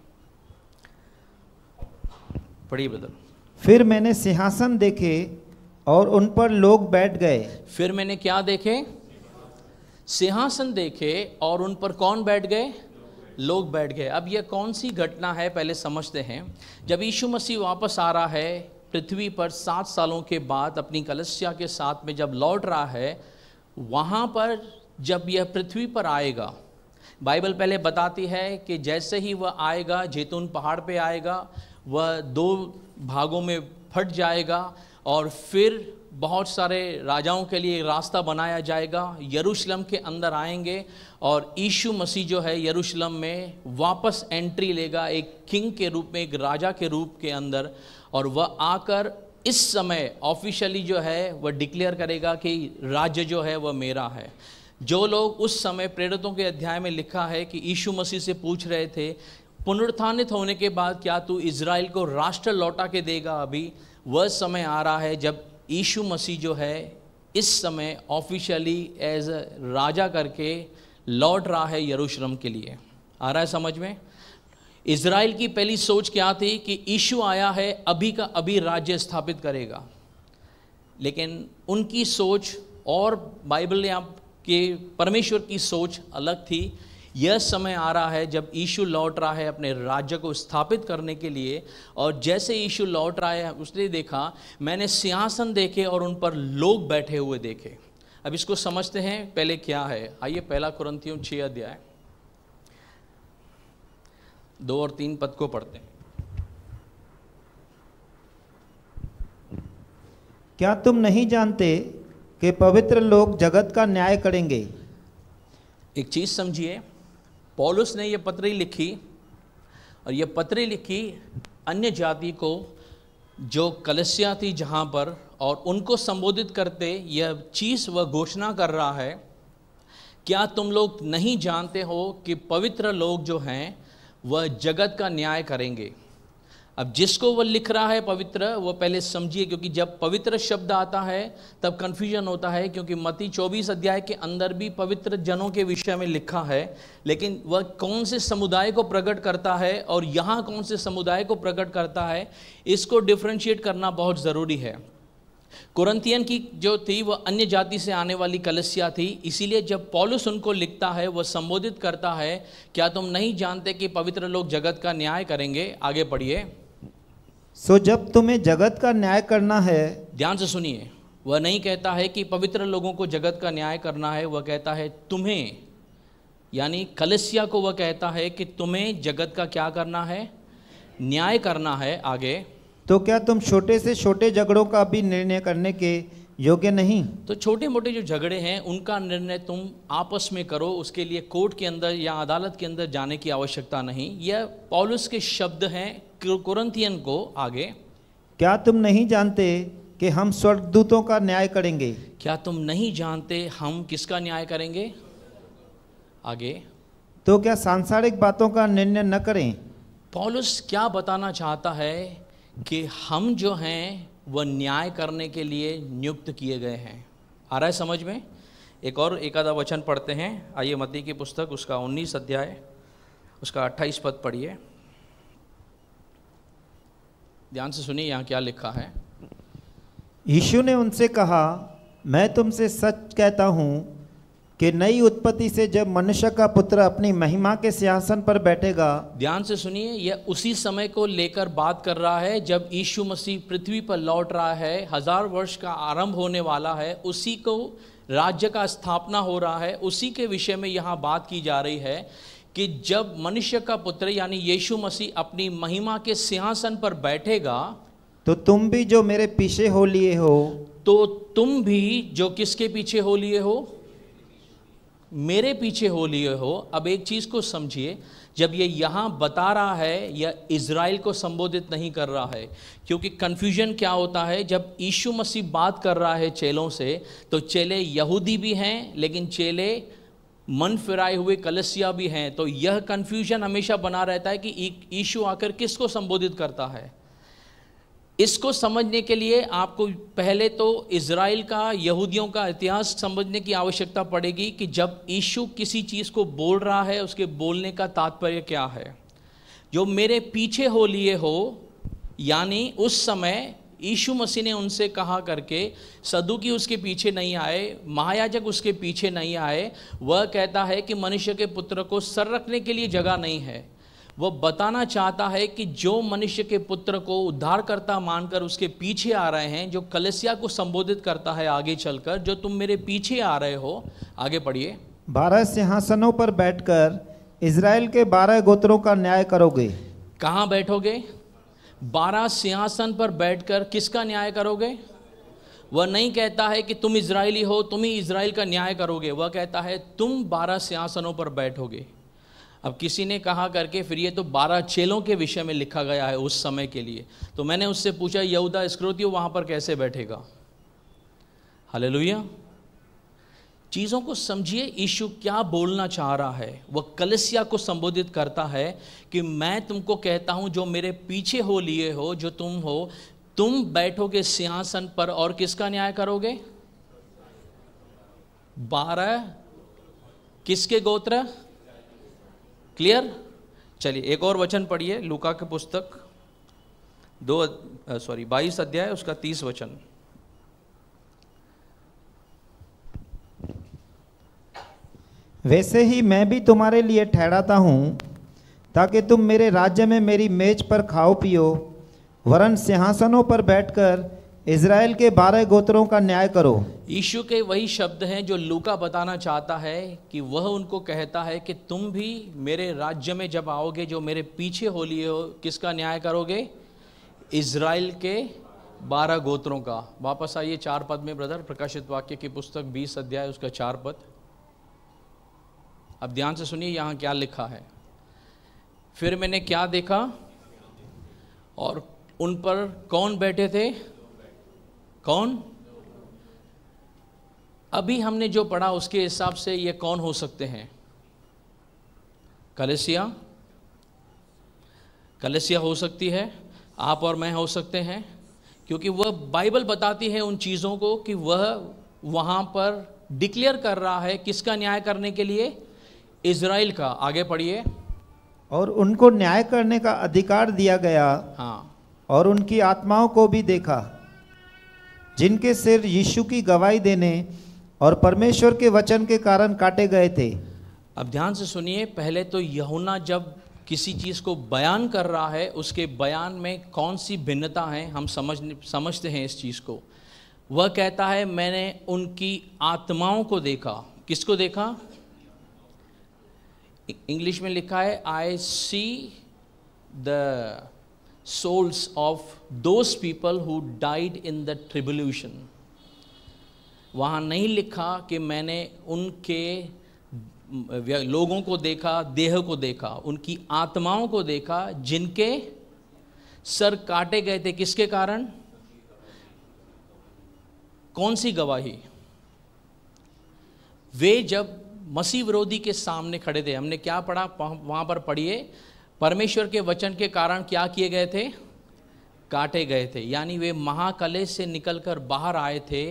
पढ़िए ब्रदर। फिर मैंने सिंहासन देखे और उन पर लोग बैठ गए। फिर मैंने क्या देखे? सिंहासन देखे और उन पर कौन बैठ गए? लोग बैठ गए। अब यह कौन सी घटना है पहले समझते हैं। जब यीशु मसीह वापस आ रहा है पृथ्वी पर 7 सालों के बाद अपनी कलीसिया के साथ में जब लौट रहा है, वहाँ पर जब यह पृथ्वी पर आएगा, बाइबल पहले बताती है कि जैसे ही वह आएगा, जैतून पहाड़ पे आएगा, वह 2 भागों में फट जाएगा और फिर बहुत सारे राजाओं के लिए रास्ता बनाया जाएगा। यरूशलेम के अंदर आएंगे और यीशु मसीह जो है यरूशलेम में वापस एंट्री लेगा एक किंग के रूप में, एक राजा के रूप के अंदर, और वह आकर इस समय ऑफिशियली जो है वह डिक्लेयर करेगा कि राज्य जो है वह मेरा है। जो लोग उस समय प्रेरितों के अध्याय में लिखा है कि यीशु मसीह से पूछ रहे थे, पुनरुत्थानित होने के बाद क्या तू इज़राइल को राष्ट्र लौटा के देगा, अभी वह समय आ रहा है जब यीशु मसीह जो है इस समय ऑफिशियली एज अ राजा करके लौट रहा है यरूशलेम के लिए। आ रहा है समझ में। इज़राइल की पहली सोच क्या थी कि यीशु आया है, अभी का अभी राज्य स्थापित करेगा, लेकिन उनकी सोच और बाइबल के परमेश्वर की सोच अलग थी। यह समय आ रहा है जब यीशु लौट रहा है अपने राज्य को स्थापित करने के लिए, और जैसे यीशु लौट रहा है उसने देखा, मैंने सिंहासन देखे और उन पर लोग बैठे हुए देखे। अब इसको समझते हैं पहले क्या है। आइए 1 कुरिन्थियों 6 अध्याय 2 और 3 पद को पढ़ते हैं। क्या तुम नहीं जानते कि पवित्र लोग जगत का न्याय करेंगे? एक चीज़ समझिए, पौलुस ने यह पत्री लिखी, और यह पत्री लिखी अन्य जाति को जो कलीसिया थी जहाँ पर, और उनको संबोधित करते यह चीज़ वह घोषणा कर रहा है, क्या तुम लोग नहीं जानते हो कि पवित्र लोग जो हैं वह जगत का न्याय करेंगे। अब जिसको वह लिख रहा है पवित्र, वह पहले समझिए, क्योंकि जब पवित्र शब्द आता है तब कन्फ्यूजन होता है, क्योंकि मत्ती 24 अध्याय के अंदर भी पवित्र जनों के विषय में लिखा है, लेकिन वह कौन से समुदाय को प्रकट करता है और यहाँ कौन से समुदाय को प्रकट करता है, इसको डिफ्रेंशिएट करना बहुत ज़रूरी है। कुरिन्थियन की जो थी वह अन्य जाति से आने वाली कलीसिया थी, इसीलिए जब पौलुस उनको लिखता है वह संबोधित करता है, क्या तुम नहीं जानते कि पवित्र लोग जगत का न्याय करेंगे। आगे पढ़िए। सो जब तुम्हें जगत का न्याय करना है, ध्यान से सुनिए, वह नहीं कहता है कि पवित्र लोगों को जगत का न्याय करना है, वह कहता है तुम्हें, यानी कलीसिया को वह कहता है कि तुम्हें जगत का क्या करना है, न्याय करना है। आगे, तो क्या तुम छोटे से छोटे झगड़ों का भी निर्णय करने के योग्य नहीं? तो छोटे मोटे जो झगड़े हैं उनका निर्णय तुम आपस में करो, उसके लिए कोर्ट के अंदर या अदालत के अंदर जाने की आवश्यकता नहीं। यह पौलुस के शब्द हैं कुरिन्थियन को। आगे, क्या तुम नहीं जानते कि हम स्वर्गदूतों का न्याय करेंगे? क्या तुम नहीं जानते हम किसका न्याय करेंगे। आगे, तो क्या सांसारिक बातों का निर्णय न करें? पौलुस क्या बताना चाहता है कि हम जो हैं वह न्याय करने के लिए नियुक्त किए गए हैं। आ रहा है समझ में। एक और एक आधा वचन पढ़ते हैं। आइए मत्ती की पुस्तक उसका 19 अध्याय उसका 28 पद पढ़िए। ध्यान से सुनिए यहाँ क्या लिखा है। यीशु ने उनसे कहा, मैं तुमसे सच कहता हूँ कि नई उत्पत्ति से जब मनुष्य का पुत्र अपनी महिमा के सिंहासन पर बैठेगा। ध्यान से सुनिए, यह उसी समय को लेकर बात कर रहा है जब यीशु मसीह पृथ्वी पर लौट रहा है, 1000 वर्ष का आरंभ होने वाला है, उसी को राज्य का स्थापना हो रहा है, उसी के विषय में यहाँ बात की जा रही है कि जब मनुष्य का पुत्र यानी यीशु मसीह अपनी महिमा के सिंहासन पर बैठेगा, तो तुम भी जो मेरे पीछे हो लिए हो, तो तुम भी जो किसके पीछे हो लिए हो, मेरे पीछे हो लिए हो। अब एक चीज़ को समझिए, जब ये यहाँ बता रहा है यह इज़राइल को संबोधित नहीं कर रहा है, क्योंकि कन्फ्यूजन क्या होता है, जब यीशु मसीह बात कर रहा है चेलों से, तो चेले यहूदी भी हैं लेकिन चेले मन फिराए हुए कलीसिया भी हैं, तो यह कन्फ्यूजन हमेशा बना रहता है कि यीशु आकर किसको संबोधित करता है। इसको समझने के लिए आपको पहले तो इज़राइल का, यहूदियों का इतिहास समझने की आवश्यकता पड़ेगी कि जब यीशु किसी चीज़ को बोल रहा है उसके बोलने का तात्पर्य क्या है। जो मेरे पीछे हो लिए हो, यानी उस समय यीशु मसीह ने उनसे कहा करके, सदूकी उसके पीछे नहीं आए, महायाजक उसके पीछे नहीं आए। वह कहता है कि मनुष्य के पुत्र को सर रखने के लिए जगह नहीं है। वह बताना चाहता है कि जो मनुष्य के पुत्र को उद्धारकर्ता मानकर उसके पीछे आ रहे हैं, जो कलीसिया को संबोधित करता है आगे चलकर, जो तुम मेरे पीछे आ रहे हो, आगे पढ़िए। 12 सिंहासनों पर बैठकर इज़राइल के 12 गोत्रों का न्याय करोगे। कहाँ बैठोगे? 12 सिंहासन पर बैठकर किसका न्याय करोगे? वह नहीं कहता है कि तुम इजरायली हो, तुम ही इजराइल का न्याय करोगे। वह कहता है तुम 12 सिंहासनों पर बैठोगे। अब किसी ने कहा करके, फिर ये तो 12 चेलों के विषय में लिखा गया है उस समय के लिए। तो मैंने उससे पूछा, यहूदा इस्करियोती वहाँ पर कैसे बैठेगा? हालेलुया। चीज़ों को समझिए, यीशु क्या बोलना चाह रहा है। वह कलीसिया को संबोधित करता है कि मैं तुमको कहता हूँ, जो मेरे पीछे हो लिए हो, जो तुम हो, तुम बैठोगे सिंहासन पर और किसका न्याय करोगे? 12 किसके गोत्र? क्लियर? चलिए एक और वचन पढ़िए, लूका के पुस्तक 22 अध्याय उसका 30 वचन। वैसे ही मैं भी तुम्हारे लिए ठहराता हूँ, ताकि तुम मेरे राज्य में मेरी मेज पर खाओ पियो, वरन सिंहासनों पर बैठकर इज़राइल के 12 गोत्रों का न्याय करो। यीशु के वही शब्द हैं जो लूका बताना चाहता है कि वह उनको कहता है कि तुम भी मेरे राज्य में जब आओगे, जो मेरे पीछे हो लिए हो, किसका न्याय करोगे? इज़राइल के 12 गोत्रों का। वापस आइए 4 पद में ब्रदर, प्रकाशित वाक्य की पुस्तक 20 अध्याय उसका 4 पद। अब ध्यान से सुनिए यहाँ क्या लिखा है। फिर मैंने क्या देखा, और उन पर कौन बैठे थे? कौन? अभी हमने जो पढ़ा उसके हिसाब से ये कौन हो सकते हैं? कलीसिया। कलीसिया हो सकती है, आप और मैं हो सकते हैं, क्योंकि वह बाइबल बताती है उन चीज़ों को कि वह वहाँ पर डिक्लेयर कर रहा है किसका न्याय करने के लिए? इज़राइल का। आगे पढ़िए। और उनको न्याय करने का अधिकार दिया गया। हाँ। और उनकी आत्माओं को भी देखा, जिनके सिर यीशु की गवाही देने और परमेश्वर के वचन के कारण काटे गए थे। अब ध्यान से सुनिए, पहले तो यूहन्ना जब किसी चीज़ को बयान कर रहा है, उसके बयान में कौन सी भिन्नता है हम समझते हैं इस चीज़ को। वह कहता है मैंने उनकी आत्माओं को देखा। किसको देखा? इंग्लिश में लिखा है I see the souls of those people who died in the tribulation। वहाँ नहीं लिखा कि मैंने उनके लोगों को देखा, देह को देखा, उनकी आत्माओं को देखा जिनके सर काटे गए थे। किसके कारण? कौन सी गवाही? वे जब मसीह विरोधी के सामने खड़े थे। हमने क्या पढ़ा वहाँ पर? पढ़िए, परमेश्वर के वचन के कारण क्या किए गए थे? काटे गए थे। यानी वे महाकलेश से निकलकर बाहर आए थे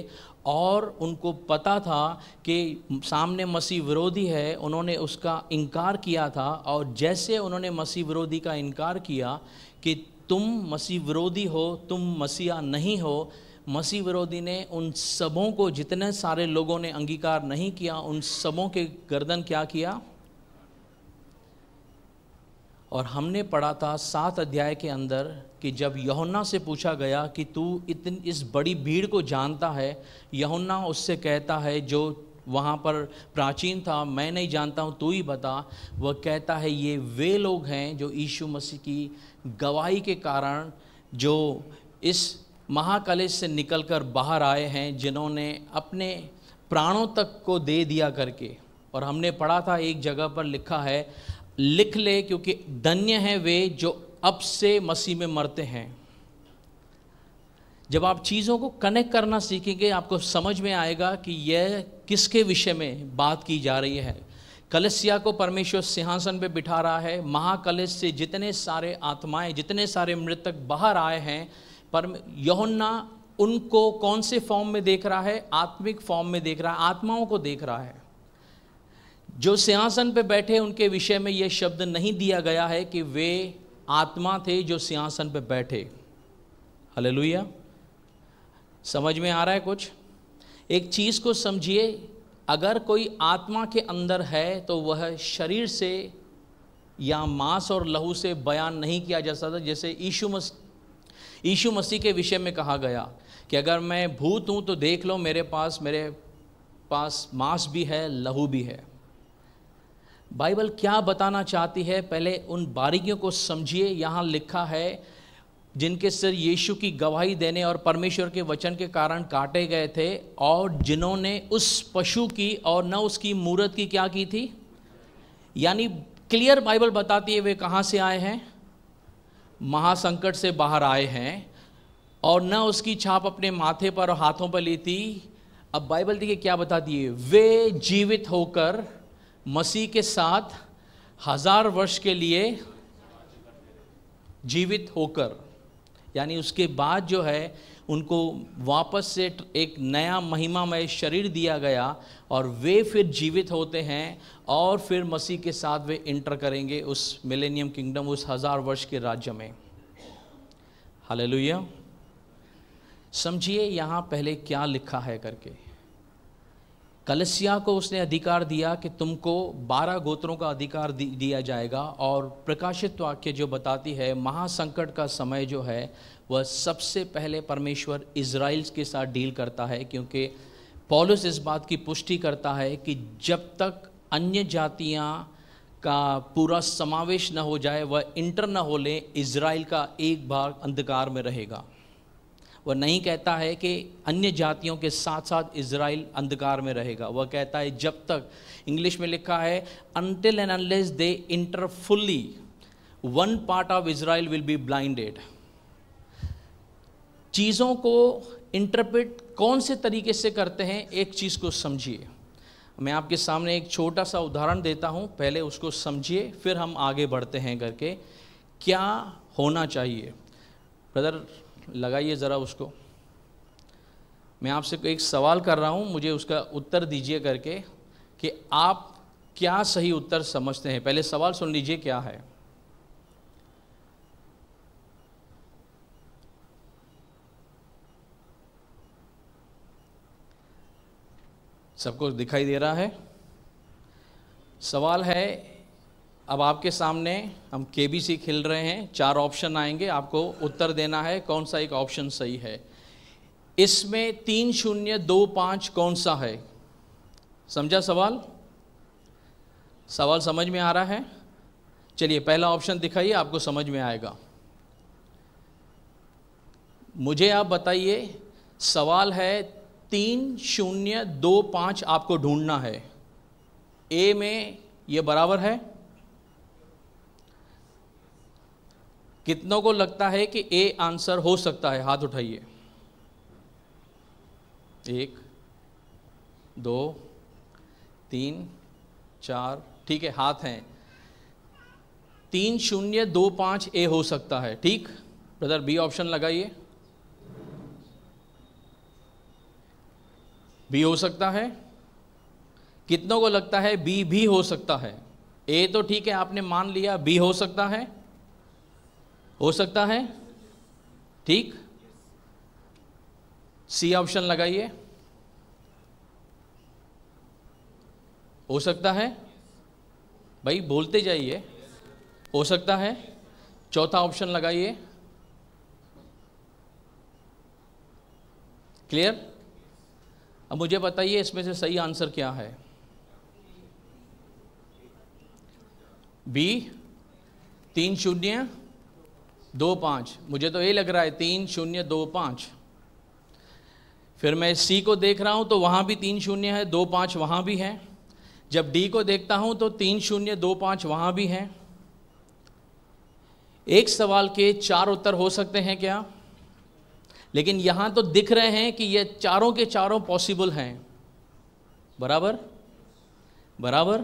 और उनको पता था कि सामने मसीह विरोधी है। उन्होंने उसका इनकार किया था, और जैसे उन्होंने मसीह विरोधी का इनकार किया कि तुम मसीह विरोधी हो, तुम मसीहा नहीं हो, मसीह विरोधी ने उन सबों को, जितने सारे लोगों ने अंगीकार नहीं किया, उन सबों के गर्दन क्या किया? और हमने पढ़ा था 7 अध्याय के अंदर कि जब यूहन्ना से पूछा गया कि तू इस बड़ी भीड़ को जानता है, यूहन्ना उससे कहता है जो वहाँ पर प्राचीन था, मैं नहीं जानता हूँ, तू ही बता। वह कहता है ये वे लोग हैं जो यीशु मसीह की गवाही के कारण, जो इस महाकलेश से निकलकर बाहर आए हैं, जिन्होंने अपने प्राणों तक को दे दिया करके। और हमने पढ़ा था एक जगह पर लिखा है, लिख ले क्योंकि धन्य हैं वे जो अब से मसीह में मरते हैं। जब आप चीज़ों को कनेक्ट करना सीखेंगे, आपको समझ में आएगा कि यह किसके विषय में बात की जा रही है। कलीसिया को परमेश्वर सिंहासन पे बिठा रहा है। महाकलेश से जितने सारे आत्माएं, जितने सारे मृतक बाहर आए हैं, पर यूहन्ना उनको कौन से फॉर्म में देख रहा है? आत्मिक फॉर्म में देख रहा है, आत्माओं को देख रहा है। जो सिंहासन पे बैठे उनके विषय में यह शब्द नहीं दिया गया है कि वे आत्मा थे जो सिंहासन पे बैठे। हालेलुया। समझ में आ रहा है कुछ? एक चीज़ को समझिए, अगर कोई आत्मा के अंदर है तो वह शरीर से या मांस और लहू से बयान नहीं किया जा सकता। जैसे यीशु मसीह के विषय में कहा गया कि अगर मैं भूत हूँ तो देख लो, मेरे पास मांस भी है, लहू भी है। बाइबल क्या बताना चाहती है, पहले उन बारीकियों को समझिए। यहाँ लिखा है, जिनके सिर यीशु की गवाही देने और परमेश्वर के वचन के कारण काटे गए थे, और जिन्होंने उस पशु की और न उसकी मूरत की क्या की थी। यानी क्लियर बाइबल बताती है वे कहाँ से आए हैं, महासंकट से बाहर आए हैं, और न उसकी छाप अपने माथे पर और हाथों पर ली थी। अब बाइबल देखिए क्या बताती है, वे जीवित होकर मसीह के साथ 1000 वर्ष के लिए जीवित होकर, यानी उसके बाद जो है उनको वापस से एक नया महिमामय शरीर दिया गया, और वे फिर जीवित होते हैं, और फिर मसीह के साथ वे इंटर करेंगे उस मिलेनियम किंगडम, उस 1000 वर्ष के राज्य में। हालेलुया। समझिए यहाँ पहले क्या लिखा है करके। कलीसिया को उसने अधिकार दिया कि तुमको 12 गोत्रों का अधिकार दिया जाएगा, और प्रकाशित वाक्य जो बताती है महासंकट का समय जो है वह सबसे पहले परमेश्वर इज़राइल के साथ डील करता है, क्योंकि पौलुस इस बात की पुष्टि करता है कि जब तक अन्य जातियां का पूरा समावेश न हो जाए, वह इंटर न हो ले, इज़राइल का एक भाग अंधकार में रहेगा। वह नहीं कहता है कि अन्य जातियों के साथ साथ इज़राइल अंधकार में रहेगा। वह कहता है जब तक, इंग्लिश में लिखा है until and unless they enter fully, one part of Israel will be blinded। चीज़ों को इंटरप्रेट कौन से तरीके से करते हैं, एक चीज़ को समझिए। मैं आपके सामने एक छोटा सा उदाहरण देता हूँ, पहले उसको समझिए, फिर हम आगे बढ़ते हैं करके क्या होना चाहिए। ब्रदर लगाइए ज़रा उसको। मैं आपसे एक सवाल कर रहा हूँ, मुझे उसका उत्तर दीजिए करके कि आप क्या सही उत्तर समझते हैं। पहले सवाल सुन लीजिए क्या है। सबको दिखाई दे रहा है? सवाल है, अब आपके सामने हम केबीसी खेल रहे हैं, 4 ऑप्शन आएंगे, आपको उत्तर देना है कौन सा एक ऑप्शन सही है। इसमें 3 0 2 5 कौन सा है? समझा सवाल? सवाल समझ में आ रहा है? चलिए पहला ऑप्शन दिखाइए, आपको समझ में आएगा। मुझे आप बताइए, सवाल है 3 0 2 5 आपको ढूंढना है। ए में ये बराबर है? कितनों को लगता है कि ए आंसर हो सकता है? हाथ उठाइए। 1 2 3 4, ठीक है, हाथ हैं। 3 0 2 5 ए हो सकता है, ठीक। ब्रदर बी ऑप्शन लगाइए। बी हो सकता है? कितनों को लगता है बी भी हो सकता है? ए तो ठीक है, आपने मान लिया, बी हो सकता है? हो सकता है, ठीक। सी ऑप्शन लगाइए। हो सकता है? भाई बोलते जाइए। हो सकता है। चौथा ऑप्शन लगाइए। क्लियर? अब मुझे बताइए इसमें से सही आंसर क्या है? बी 3 0 2 5। मुझे तो ये लग रहा है 3 0 2 5। फिर मैं सी को देख रहा हूं तो वहां भी 3 0 है, 2 5 वहां भी है। जब डी को देखता हूं तो 3 0 2 5 वहां भी है। एक सवाल के 4 उत्तर हो सकते हैं क्या? लेकिन यहां तो दिख रहे हैं कि ये चारों के चारों पॉसिबल हैं। बराबर बराबर।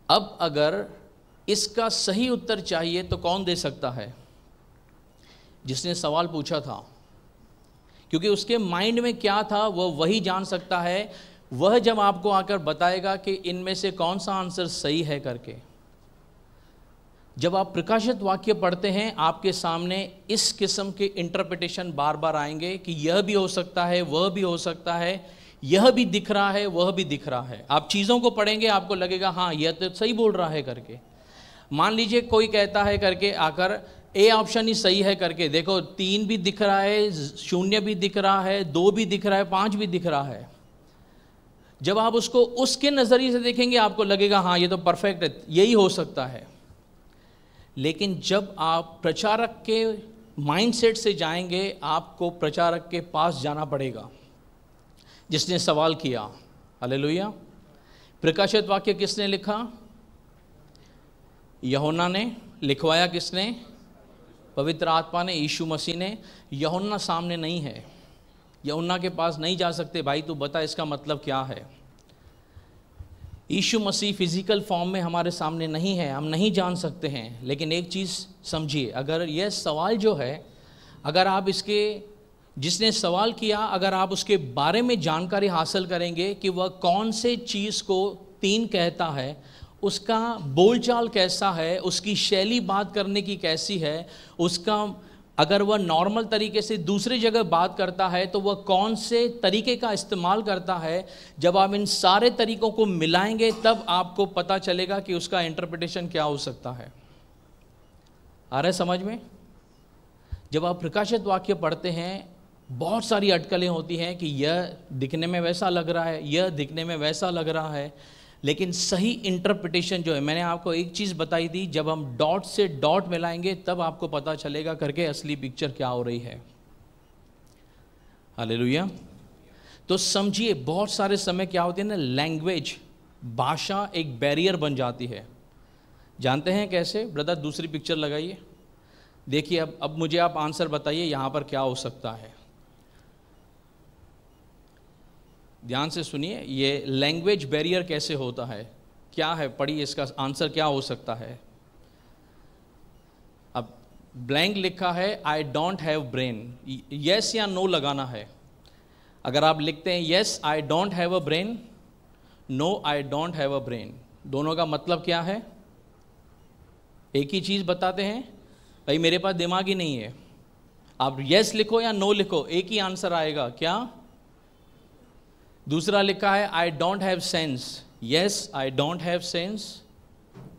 अब अगर इसका सही उत्तर चाहिए तो कौन दे सकता है? जिसने सवाल पूछा था, क्योंकि उसके माइंड में क्या था वह वही जान सकता है। वह जब आपको आकर बताएगा कि इनमें से कौन सा आंसर सही है करके, जब आप प्रकाशित वाक्य पढ़ते हैं आपके सामने इस किस्म के इंटरप्रिटेशन बार बार आएंगे कि यह भी हो सकता है, वह भी हो सकता है, यह भी दिख रहा है, वह भी दिख रहा है। आप चीज़ों को पढ़ेंगे आपको लगेगा हाँ यह तो सही बोल रहा है करके। मान लीजिए कोई कहता है करके आकर ए ऑप्शन ही सही है करके, देखो 3 भी दिख रहा है, 0 भी दिख रहा है, 2 भी दिख रहा है, 5 भी दिख रहा है। जब आप उसको उसके नज़रिए से देखेंगे आपको लगेगा हाँ ये तो परफेक्ट है, यही हो सकता है। लेकिन जब आप प्रचारक के माइंडसेट से जाएंगे आपको प्रचारक के पास जाना पड़ेगा जिसने सवाल किया। हालेलुया। प्रकाशित वाक्य किसने लिखा? यूहन्ना ने। लिखवाया किसने? पवित्र आत्मा ने, यीशु मसीह ने। यूहन्ना सामने नहीं है, यूहन्ना के पास नहीं जा सकते, भाई तू बता इसका मतलब क्या है। यीशु मसीह फिजिकल फॉर्म में हमारे सामने नहीं है, हम नहीं जान सकते हैं। लेकिन एक चीज़ समझिए, अगर यह सवाल जो है, अगर आप इसके जिसने सवाल किया अगर आप उसके बारे में जानकारी हासिल करेंगे कि वह कौन से चीज़ को 3 कहता है, उसका बोलचाल कैसा है, उसकी शैली बात करने की कैसी है, उसका अगर वह नॉर्मल तरीके से दूसरी जगह बात करता है तो वह कौन से तरीके का इस्तेमाल करता है, जब आप इन सारे तरीकों को मिलाएंगे तब आपको पता चलेगा कि उसका इंटरप्रिटेशन क्या हो सकता है। आ रहा है समझ में? जब आप प्रकाशित वाक्य पढ़ते हैं बहुत सारी अटकलें होती हैं कि यह दिखने में वैसा लग रहा है, यह दिखने में वैसा लग रहा है, लेकिन सही इंटरप्रिटेशन जो है, मैंने आपको एक चीज़ बताई थी, जब हम डॉट से डॉट मिलाएंगे तब आपको पता चलेगा करके असली पिक्चर क्या हो रही है। हालेलुया। तो समझिए बहुत सारे समय क्या होते हैं ना, लैंग्वेज, भाषा एक बैरियर बन जाती है। जानते हैं कैसे? ब्रदर दूसरी पिक्चर लगाइए, देखिए अब मुझे आप आंसर बताइए यहाँ पर क्या हो सकता है। ध्यान से सुनिए, ये लैंग्वेज बैरियर कैसे होता है, क्या है, पढ़िए इसका आंसर क्या हो सकता है। अब ब्लैंक लिखा है I don't have brain, yes या नो लगाना है। अगर आप लिखते हैं yes I don't have a brain, no I don't have a brain, दोनों का मतलब क्या है? एक ही चीज़ बताते हैं, भाई मेरे पास दिमाग ही नहीं है। आप यस लिखो या नो लिखो एक ही आंसर आएगा, क्या? दूसरा लिखा है I don't have sense, yes I don't have sense,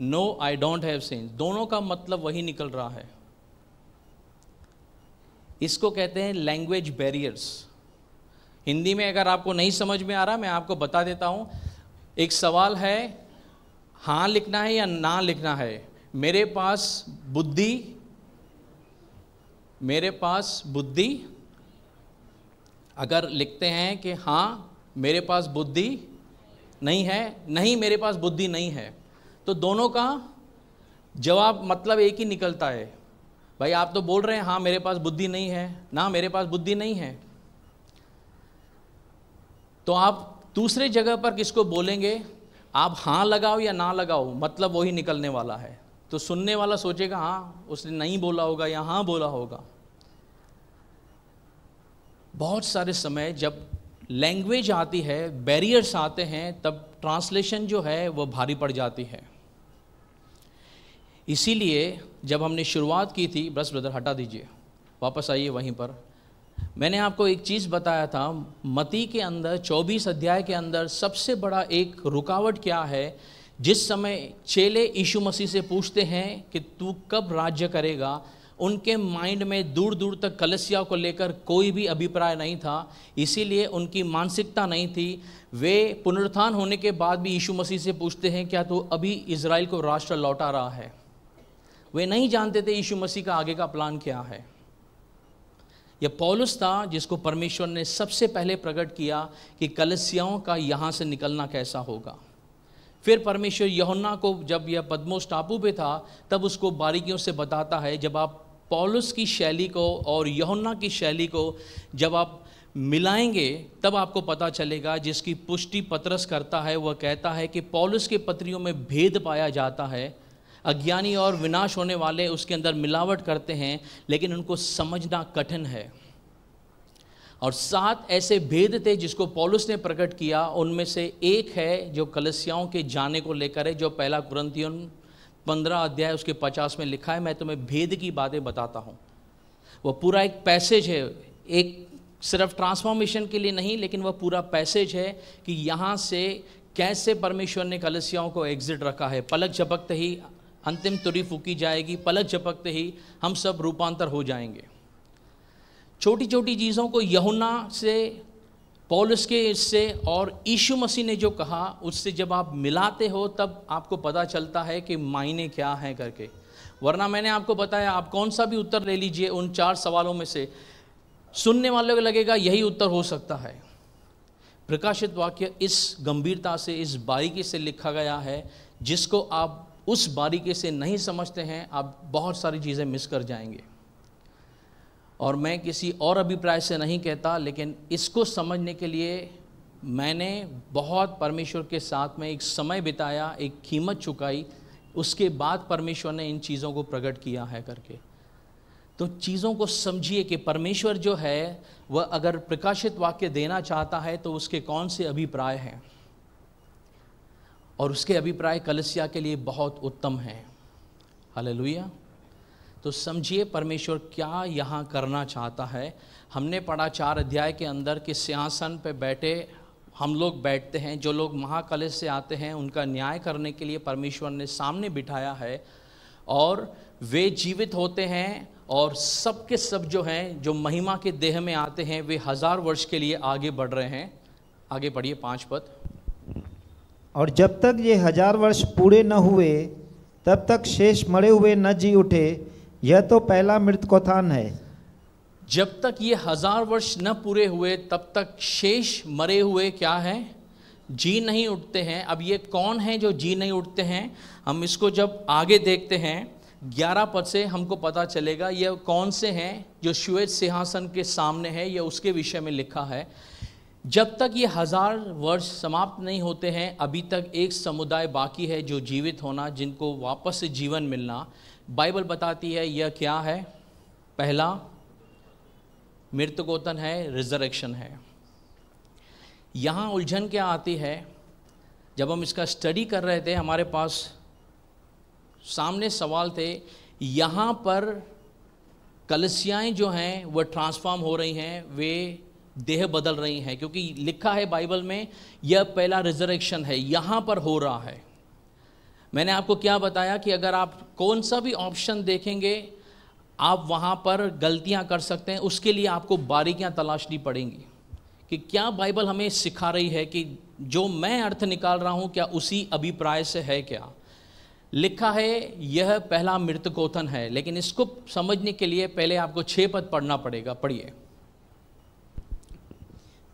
no I don't have sense, दोनों का मतलब वही निकल रहा है। इसको कहते हैं लैंग्वेज बैरियर्स। हिंदी में अगर आपको नहीं समझ में आ रहा मैं आपको बता देता हूं। एक सवाल है, हाँ लिखना है या ना लिखना है। मेरे पास बुद्धि अगर लिखते हैं कि हाँ मेरे पास बुद्धि नहीं है, नहीं मेरे पास बुद्धि नहीं है, तो दोनों का जवाब मतलब एक ही निकलता है। भाई आप तो बोल रहे हैं हाँ मेरे पास बुद्धि नहीं है, ना मेरे पास बुद्धि नहीं है, तो आप दूसरे जगह पर किसको बोलेंगे? आप हाँ लगाओ या ना लगाओ, मतलब वही निकलने वाला है। तो सुनने वाला सोचेगा हाँ उसने नहीं बोला होगा या हाँ बोला होगा। बहुत सारे समय जब लैंग्वेज आती है, बैरियर्स आते हैं, तब ट्रांसलेशन जो है वो भारी पड़ जाती है। इसीलिए जब हमने शुरुआत की थी, बस ब्रदर हटा दीजिए, वापस आइए वहीं पर। मैंने आपको एक चीज़ बताया था, मत्ती के अंदर 24 अध्याय के अंदर सबसे बड़ा एक रुकावट क्या है। जिस समय चेले यीशु मसीह से पूछते हैं कि तू कब राज्य करेगा, उनके माइंड में दूर दूर तक कलीसिया को लेकर कोई भी अभिप्राय नहीं था, इसीलिए उनकी मानसिकता नहीं थी। वे पुनरुत्थान होने के बाद भी यीशु मसीह से पूछते हैं क्या तू अभी इजराइल को राष्ट्र लौटा रहा है। वे नहीं जानते थे यीशु मसीह का आगे का प्लान क्या है। यह पौलुस था जिसको परमेश्वर ने सबसे पहले प्रकट किया कि कलीसियाओं का यहाँ से निकलना कैसा होगा। फिर परमेश्वर यूहन्ना को जब यह पद्मोस टापू पे था तब उसको बारीकियों से बताता है। जब आप पौलुस की शैली को और यूहन्ना की शैली को जब आप मिलाएंगे तब आपको पता चलेगा। जिसकी पुष्टि पतरस करता है, वह कहता है कि पौलुस के पत्रियों में भेद पाया जाता है, अज्ञानी और विनाश होने वाले उसके अंदर मिलावट करते हैं, लेकिन उनको समझना कठिन है। और 7 ऐसे भेद थे जिसको पौलुस ने प्रकट किया। उनमें से एक है जो कलीसियाओं के जाने को लेकर है, जो पहला कुरिन्थियों 15 अध्याय उसके 50 में लिखा है, मैं तुम्हें भेद की बातें बताता हूँ। वो पूरा एक पैसेज है, एक सिर्फ ट्रांसफॉर्मेशन के लिए नहीं, लेकिन वह पूरा पैसेज है कि यहाँ से कैसे परमेश्वर ने कलीसियाओं को एग्जिट रखा है। पलक झपकते ही अंतिम तुरी फूकी जाएगी, पलक झपकते ही हम सब रूपांतर हो जाएंगे। छोटी छोटी चीज़ों को यूहन्ना से, पौलुस के इससे और यीशु मसीह ने जो कहा उससे जब आप मिलाते हो तब आपको पता चलता है कि मायने क्या हैं करके। वरना मैंने आपको बताया, आप कौन सा भी उत्तर ले लीजिए उन 4 सवालों में से, सुनने वालों को लगेगा यही उत्तर हो सकता है। प्रकाशित वाक्य इस गंभीरता से, इस बारीकी से लिखा गया है, जिसको आप उस बारीकी से नहीं समझते हैं, आप बहुत सारी चीज़ें मिस कर जाएंगे। और मैं किसी और अभिप्राय से नहीं कहता, लेकिन इसको समझने के लिए मैंने बहुत परमेश्वर के साथ में एक समय बिताया, एक कीमत चुकाई, उसके बाद परमेश्वर ने इन चीज़ों को प्रकट किया है करके। तो चीज़ों को समझिए कि परमेश्वर जो है वह अगर प्रकाशित वाक्य देना चाहता है तो उसके कौन से अभिप्राय हैं, और उसके अभिप्राय कलीसिया के लिए बहुत उत्तम हैं। हालेलुया। तो समझिए परमेश्वर क्या यहाँ करना चाहता है। हमने पढ़ा 4 अध्याय के अंदर कि सिंहासन पे बैठे हम लोग बैठते हैं, जो लोग महाकलेश से आते हैं उनका न्याय करने के लिए परमेश्वर ने सामने बिठाया है, और वे जीवित होते हैं, और सब के सब जो हैं, जो महिमा के देह में आते हैं, वे 1000 वर्ष के लिए आगे बढ़ रहे हैं। आगे पढ़िए 5 पद। और जब तक ये 1000 वर्ष पूरे न हुए तब तक शेष मरे हुए न जी उठे, यह तो पहला मृतकोत्थान है। जब तक ये 1000 वर्ष न पूरे हुए तब तक शेष मरे हुए क्या है? जी नहीं उठते हैं। अब ये कौन है जो जी नहीं उठते हैं? हम इसको जब आगे देखते हैं 11 पद से हमको पता चलेगा ये कौन से हैं जो श्वेत सिंहासन के सामने है, ये उसके विषय में लिखा है। जब तक ये 1000 वर्ष समाप्त नहीं होते हैं, अभी तक एक समुदाय बाकी है जो जीवित होना, जिनको वापस से जीवन मिलना। बाइबल बताती है यह क्या है? पहला मृतकोत्थान है, रिजरेक्शन है। यहाँ उलझन क्या आती है? जब हम इसका स्टडी कर रहे थे हमारे पास सामने सवाल थे, यहाँ पर कलीसियाएं जो हैं वह ट्रांसफॉर्म हो रही हैं, वे देह बदल रही हैं, क्योंकि लिखा है बाइबल में यह पहला रिजरेक्शन है, यहाँ पर हो रहा है। मैंने आपको क्या बताया कि अगर आप कौन सा भी ऑप्शन देखेंगे आप वहाँ पर गलतियाँ कर सकते हैं। उसके लिए आपको बारीकियाँ तलाशनी पड़ेंगी कि क्या बाइबल हमें सिखा रही है कि जो मैं अर्थ निकाल रहा हूँ क्या उसी अभिप्राय से है क्या। लिखा है यह पहला मृतकोत्थान है, लेकिन इसको समझने के लिए पहले आपको 6 पद पढ़ना पड़ेगा। पढ़िए।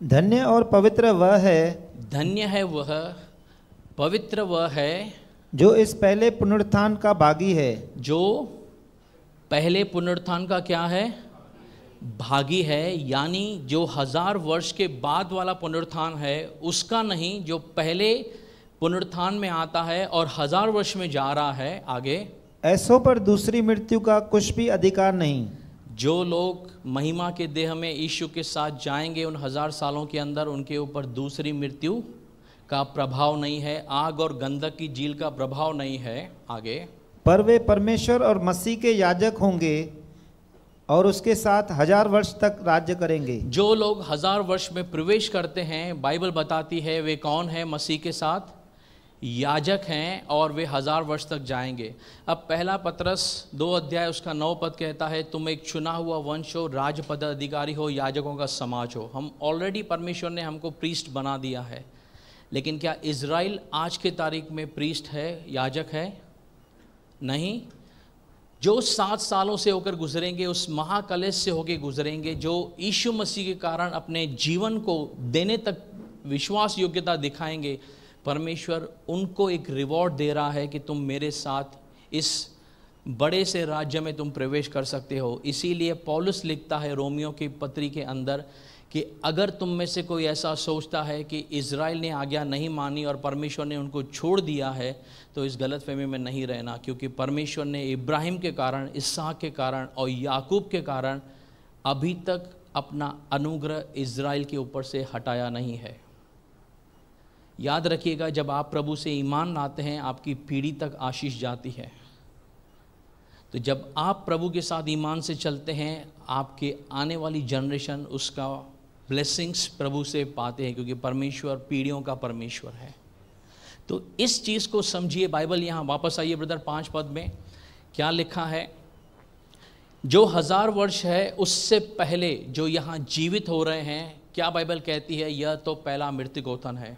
धन्य और पवित्र वह है, धन्य है वह, पवित्र वह है जो इस पहले पुनरुत्थान का भागी है। जो पहले पुनरुत्थान का क्या है? भागी है। यानी जो 1000 वर्ष के बाद वाला पुनरुत्थान है उसका नहीं, जो पहले पुनरुत्थान में आता है और 1000 वर्ष में जा रहा है आगे। ऐसों पर दूसरी मृत्यु का कुछ भी अधिकार नहीं। जो लोग महिमा के देह में यीशु के साथ जाएंगे उन 1000 सालों के अंदर, उनके ऊपर दूसरी मृत्यु का प्रभाव नहीं है, आग और गंधक की झील का प्रभाव नहीं है आगे। पर वे परमेश्वर और मसीह के याजक होंगे और उसके साथ 1000 वर्ष तक राज्य करेंगे। जो लोग 1000 वर्ष में प्रवेश करते हैं, बाइबल बताती है वे कौन है? मसीह के साथ याजक हैं, और वे 1000 वर्ष तक जाएंगे। अब पहला पतरस 2 अध्याय उसका 9 पद कहता है तुम एक चुना हुआ वंश हो, राजपद अधिकारी हो, याजकों का समाज हो। हम ऑलरेडी परमेश्वर ने हमको प्रीस्ट बना दिया है, लेकिन क्या इज़राइल आज के तारीख में प्रीस्ट है, याजक है? नहीं। जो 7 सालों से होकर गुजरेंगे, उस महाकलेश से होकर गुजरेंगे, जो यीशु मसीह के कारण अपने जीवन को देने तक विश्वास योग्यता दिखाएंगे, परमेश्वर उनको एक रिवॉर्ड दे रहा है कि तुम मेरे साथ इस बड़े से राज्य में तुम प्रवेश कर सकते हो। इसीलिए पौलुस लिखता है रोमियो की पत्री के अंदर कि अगर तुम में से कोई ऐसा सोचता है कि इज़राइल ने आज्ञा नहीं मानी और परमेश्वर ने उनको छोड़ दिया है, तो इस गलतफहमी में नहीं रहना, क्योंकि परमेश्वर ने इब्राहिम के कारण, इसहाक के कारण और याकूब के कारण अभी तक अपना अनुग्रह इज़राइल के ऊपर से हटाया नहीं है। याद रखिएगा, जब आप प्रभु से ईमान लाते हैं आपकी पीढ़ी तक आशीष जाती है। तो जब आप प्रभु के साथ ईमान से चलते हैं, आपके आने वाली जनरेशन उसका ब्लेसिंग्स प्रभु से पाते हैं, क्योंकि परमेश्वर पीढ़ियों का परमेश्वर है। तो इस चीज़ को समझिए। बाइबल यहाँ वापस आइए ब्रदर 5 पद में क्या लिखा है। जो 1000 वर्ष है उससे पहले जो यहाँ जीवित हो रहे हैं, क्या बाइबल कहती है? यह तो पहला मृत्युकोत्थान है।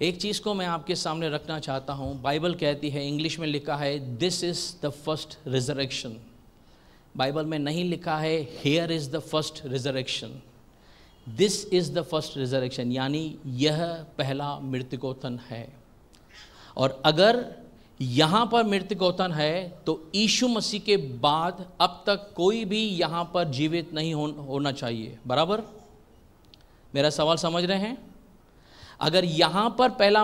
एक चीज़ को मैं आपके सामने रखना चाहता हूँ। बाइबल कहती है, इंग्लिश में लिखा है this is the first resurrection. Bible में नहीं लिखा है here is the first resurrection, this is the first resurrection, यानी यह पहला मृत्युकोत्थान है। और अगर यहाँ पर मृत्युकोत्थान है तो यीशु मसीह के बाद अब तक कोई भी यहाँ पर जीवित नहीं होना चाहिए। बराबर? मेरा सवाल समझ रहे हैं? अगर यहाँ पर पहला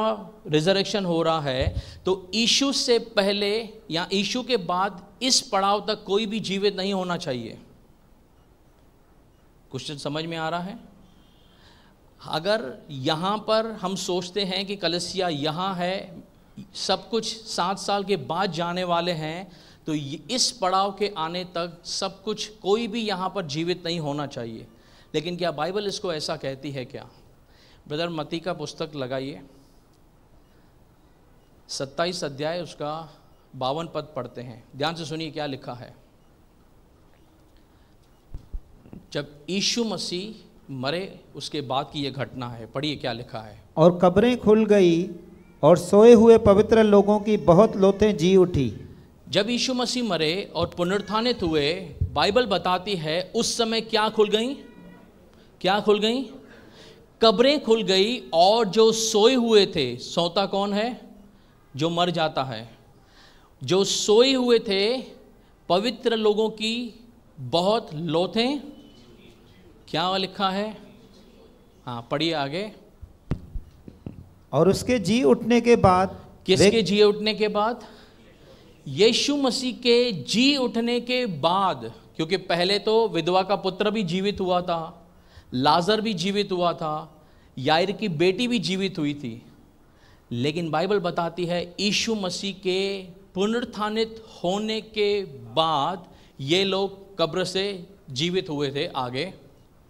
रिजरेक्शन हो रहा है तो यीशु से पहले या यीशु के बाद इस पड़ाव तक कोई भी जीवित नहीं होना चाहिए। क्वेश्चन समझ में आ रहा है? अगर यहाँ पर हम सोचते हैं कि कलीसिया यहाँ है, सब कुछ 7 साल के बाद जाने वाले हैं, तो इस पड़ाव के आने तक सब कुछ कोई भी यहाँ पर जीवित नहीं होना चाहिए। लेकिन क्या बाइबल इसको ऐसा कहती है क्या? ब्रदर मत्ती का पुस्तक लगाइए, 27 अध्याय उसका 52 पद पढ़ते हैं। ध्यान से सुनिए क्या लिखा है। जब यीशु मसीह मरे उसके बाद की यह घटना है। पढ़िए क्या लिखा है। और कब्रें खुल गई और सोए हुए पवित्र लोगों की बहुत लोथें जी उठी। जब यीशु मसीह मरे और पुनरुत्थानित हुए, बाइबल बताती है उस समय क्या खुल गई? क्या खुल गई? कब्रें खुल गई। और जो सोए हुए थे, सोता कौन है? जो मर जाता है। जो सोए हुए थे पवित्र लोगों की बहुत लोथें, क्या लिखा है? हाँ पढ़िए आगे। और उसके जी उठने के बाद, किसके जी उठने के बाद? यीशु मसीह के जी उठने के बाद। क्योंकि पहले तो विधवा का पुत्र भी जीवित हुआ था, लाजर भी जीवित हुआ था, याईर की बेटी भी जीवित हुई थी। लेकिन बाइबल बताती है यीशु मसीह के पुनरुत्थानित होने के बाद ये लोग कब्र से जीवित हुए थे। आगे,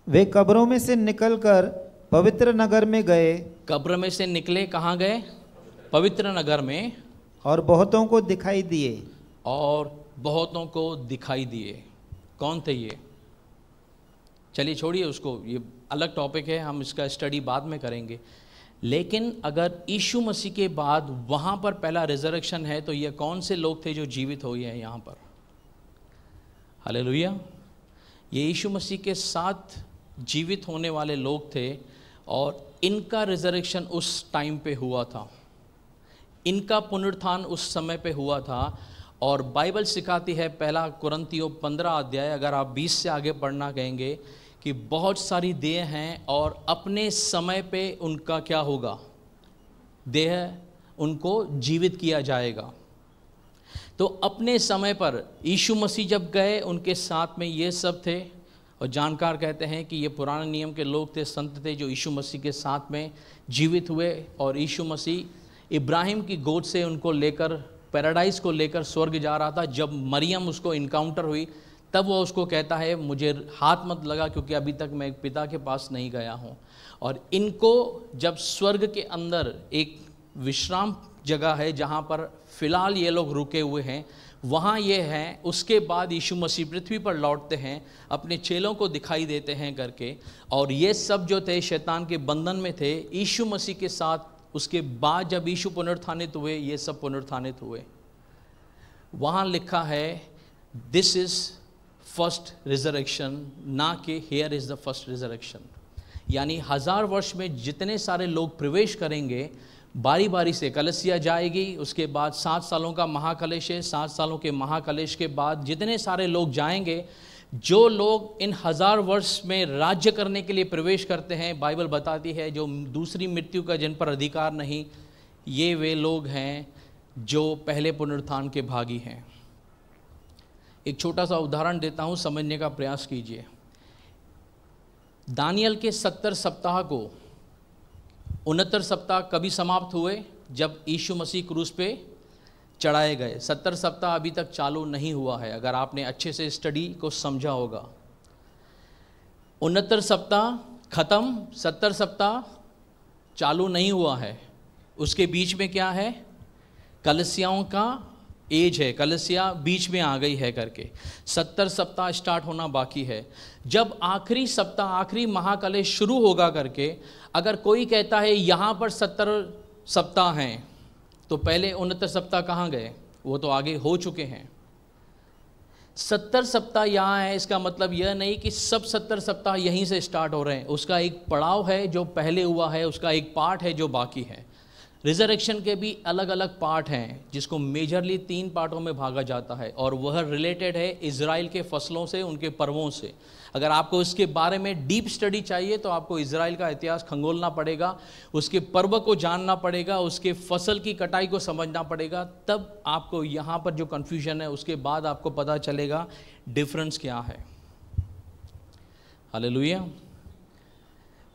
वे कब्रों में से निकलकर पवित्र नगर में गए। कब्र में से निकले, कहाँ गए? पवित्र नगर में। और बहुतों को दिखाई दिए। और बहुतों को दिखाई दिए। कौन थे ये? चलिए छोड़िए उसको, ये अलग टॉपिक है, हम इसका स्टडी बाद में करेंगे। लेकिन अगर यीशु मसीह के बाद वहाँ पर पहला रिजरेक्शन है तो ये कौन से लोग थे जो जीवित हुए हैं यहाँ पर? हालेलुया। ये यीशु मसीह के साथ जीवित होने वाले लोग थे और इनका रिजरेक्शन उस टाइम पे हुआ था, इनका पुनरुत्थान उस समय पे हुआ था। और बाइबल सिखाती है, पहला कुरिन्थियों 15 अध्याय, अगर आप 20 से आगे पढ़ना कहेंगे, कि बहुत सारी देह हैं और अपने समय पे उनका क्या होगा? देह उनको जीवित किया जाएगा। तो अपने समय पर यीशु मसीह जब गए उनके साथ में ये सब थे। और जानकार कहते हैं कि ये पुराने नियम के लोग थे, संत थे, जो यीशु मसीह के साथ में जीवित हुए। और यीशु मसीह इब्राहिम की गोद से उनको लेकर पैराडाइज को लेकर स्वर्ग जा रहा था। जब मरियम उसको इनकाउंटर हुई तब वो उसको कहता है मुझे हाथ मत लगा क्योंकि अभी तक मैं पिता के पास नहीं गया हूँ। और इनको जब स्वर्ग के अंदर एक विश्राम जगह है जहाँ पर फ़िलहाल ये लोग रुके हुए हैं, वहाँ ये हैं। उसके बाद यीशु मसीह पृथ्वी पर लौटते हैं, अपने चेलों को दिखाई देते हैं करके। और ये सब जो थे शैतान के बंधन में थे, यीशु मसीह के साथ उसके बाद जब यीशु पुनरुत्थानित हुए, ये सब पुनरुत्थानित हुए। वहाँ लिखा है दिस इज़ फर्स्ट रिजरेक्शन, ना कि here is the first resurrection. यानी 1000 वर्ष में जितने सारे लोग प्रवेश करेंगे, बारी बारी से कलीसिया जाएगी, उसके बाद 7 सालों का महाकलेश है, 7 सालों के महाकलेश के बाद जितने सारे लोग जाएंगे, जो लोग इन 1000 वर्ष में राज्य करने के लिए प्रवेश करते हैं, बाइबल बताती है जो दूसरी मृत्यु का जिन पर अधिकार नहीं, ये वे लोग हैं जो पहले पुनरुत्थान के भागी हैं। एक छोटा सा उदाहरण देता हूँ, समझने का प्रयास कीजिए। दानियल के 70 सप्ताह को 69 सप्ताह कभी समाप्त हुए? जब यीशु मसीह क्रूस पे चढ़ाए गए। 70 सप्ताह अभी तक चालू नहीं हुआ है, अगर आपने अच्छे से स्टडी को समझा होगा। 69 सप्ताह खत्म, 70 सप्ताह चालू नहीं हुआ है। उसके बीच में क्या है? कलसियाओं का एज है, कलसिया बीच में आ गई है करके 70 सप्ताह स्टार्ट होना बाकी है। जब आखिरी सप्ताह, आखिरी महाकलेश शुरू होगा करके अगर कोई कहता है यहाँ पर 70 सप्ताह हैं, तो पहले 69 सप्ताह कहाँ गए? वो तो आगे हो चुके हैं। 70 सप्ताह यहाँ है, इसका मतलब यह नहीं कि सब 70 सप्ताह यहीं से स्टार्ट हो रहे हैं। उसका एक पड़ाव है जो पहले हुआ है, उसका एक पार्ट है जो बाकी है। रिजरेक्शन के भी अलग अलग पार्ट हैं, जिसको मेजरली 3 पार्टों में भागा जाता है, और वह रिलेटेड है इजराइल के फसलों से, उनके पर्वों से। अगर आपको इसके बारे में डीप स्टडी चाहिए तो आपको इजराइल का इतिहास खंगोलना पड़ेगा, उसके पर्व को जानना पड़ेगा, उसके फसल की कटाई को समझना पड़ेगा, तब आपको यहाँ पर जो कन्फ्यूजन है उसके बाद आपको पता चलेगा डिफरेंस क्या है। हालेलुया।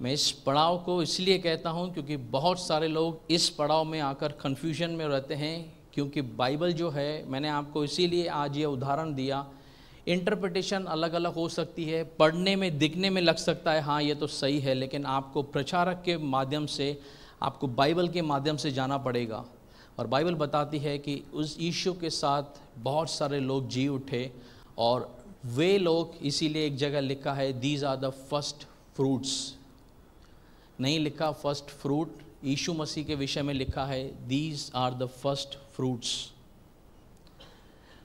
मैं इस पड़ाव को इसलिए कहता हूँ क्योंकि बहुत सारे लोग इस पड़ाव में आकर कन्फ्यूजन में रहते हैं, क्योंकि बाइबल जो है, मैंने आपको इसीलिए आज ये उदाहरण दिया, इंटरप्रिटेशन अलग अलग हो सकती है, पढ़ने में दिखने में लग सकता है हाँ ये तो सही है, लेकिन आपको प्रचारक के माध्यम से, आपको बाइबल के माध्यम से जाना पड़ेगा। और बाइबल बताती है कि उस यीशु के साथ बहुत सारे लोग जी उठे, और वे लोग, इसीलिए एक जगह लिखा है these are the first fruits, नहीं लिखा फर्स्ट फ्रूट, यीशु मसीह के विषय में लिखा है these are the first fruits.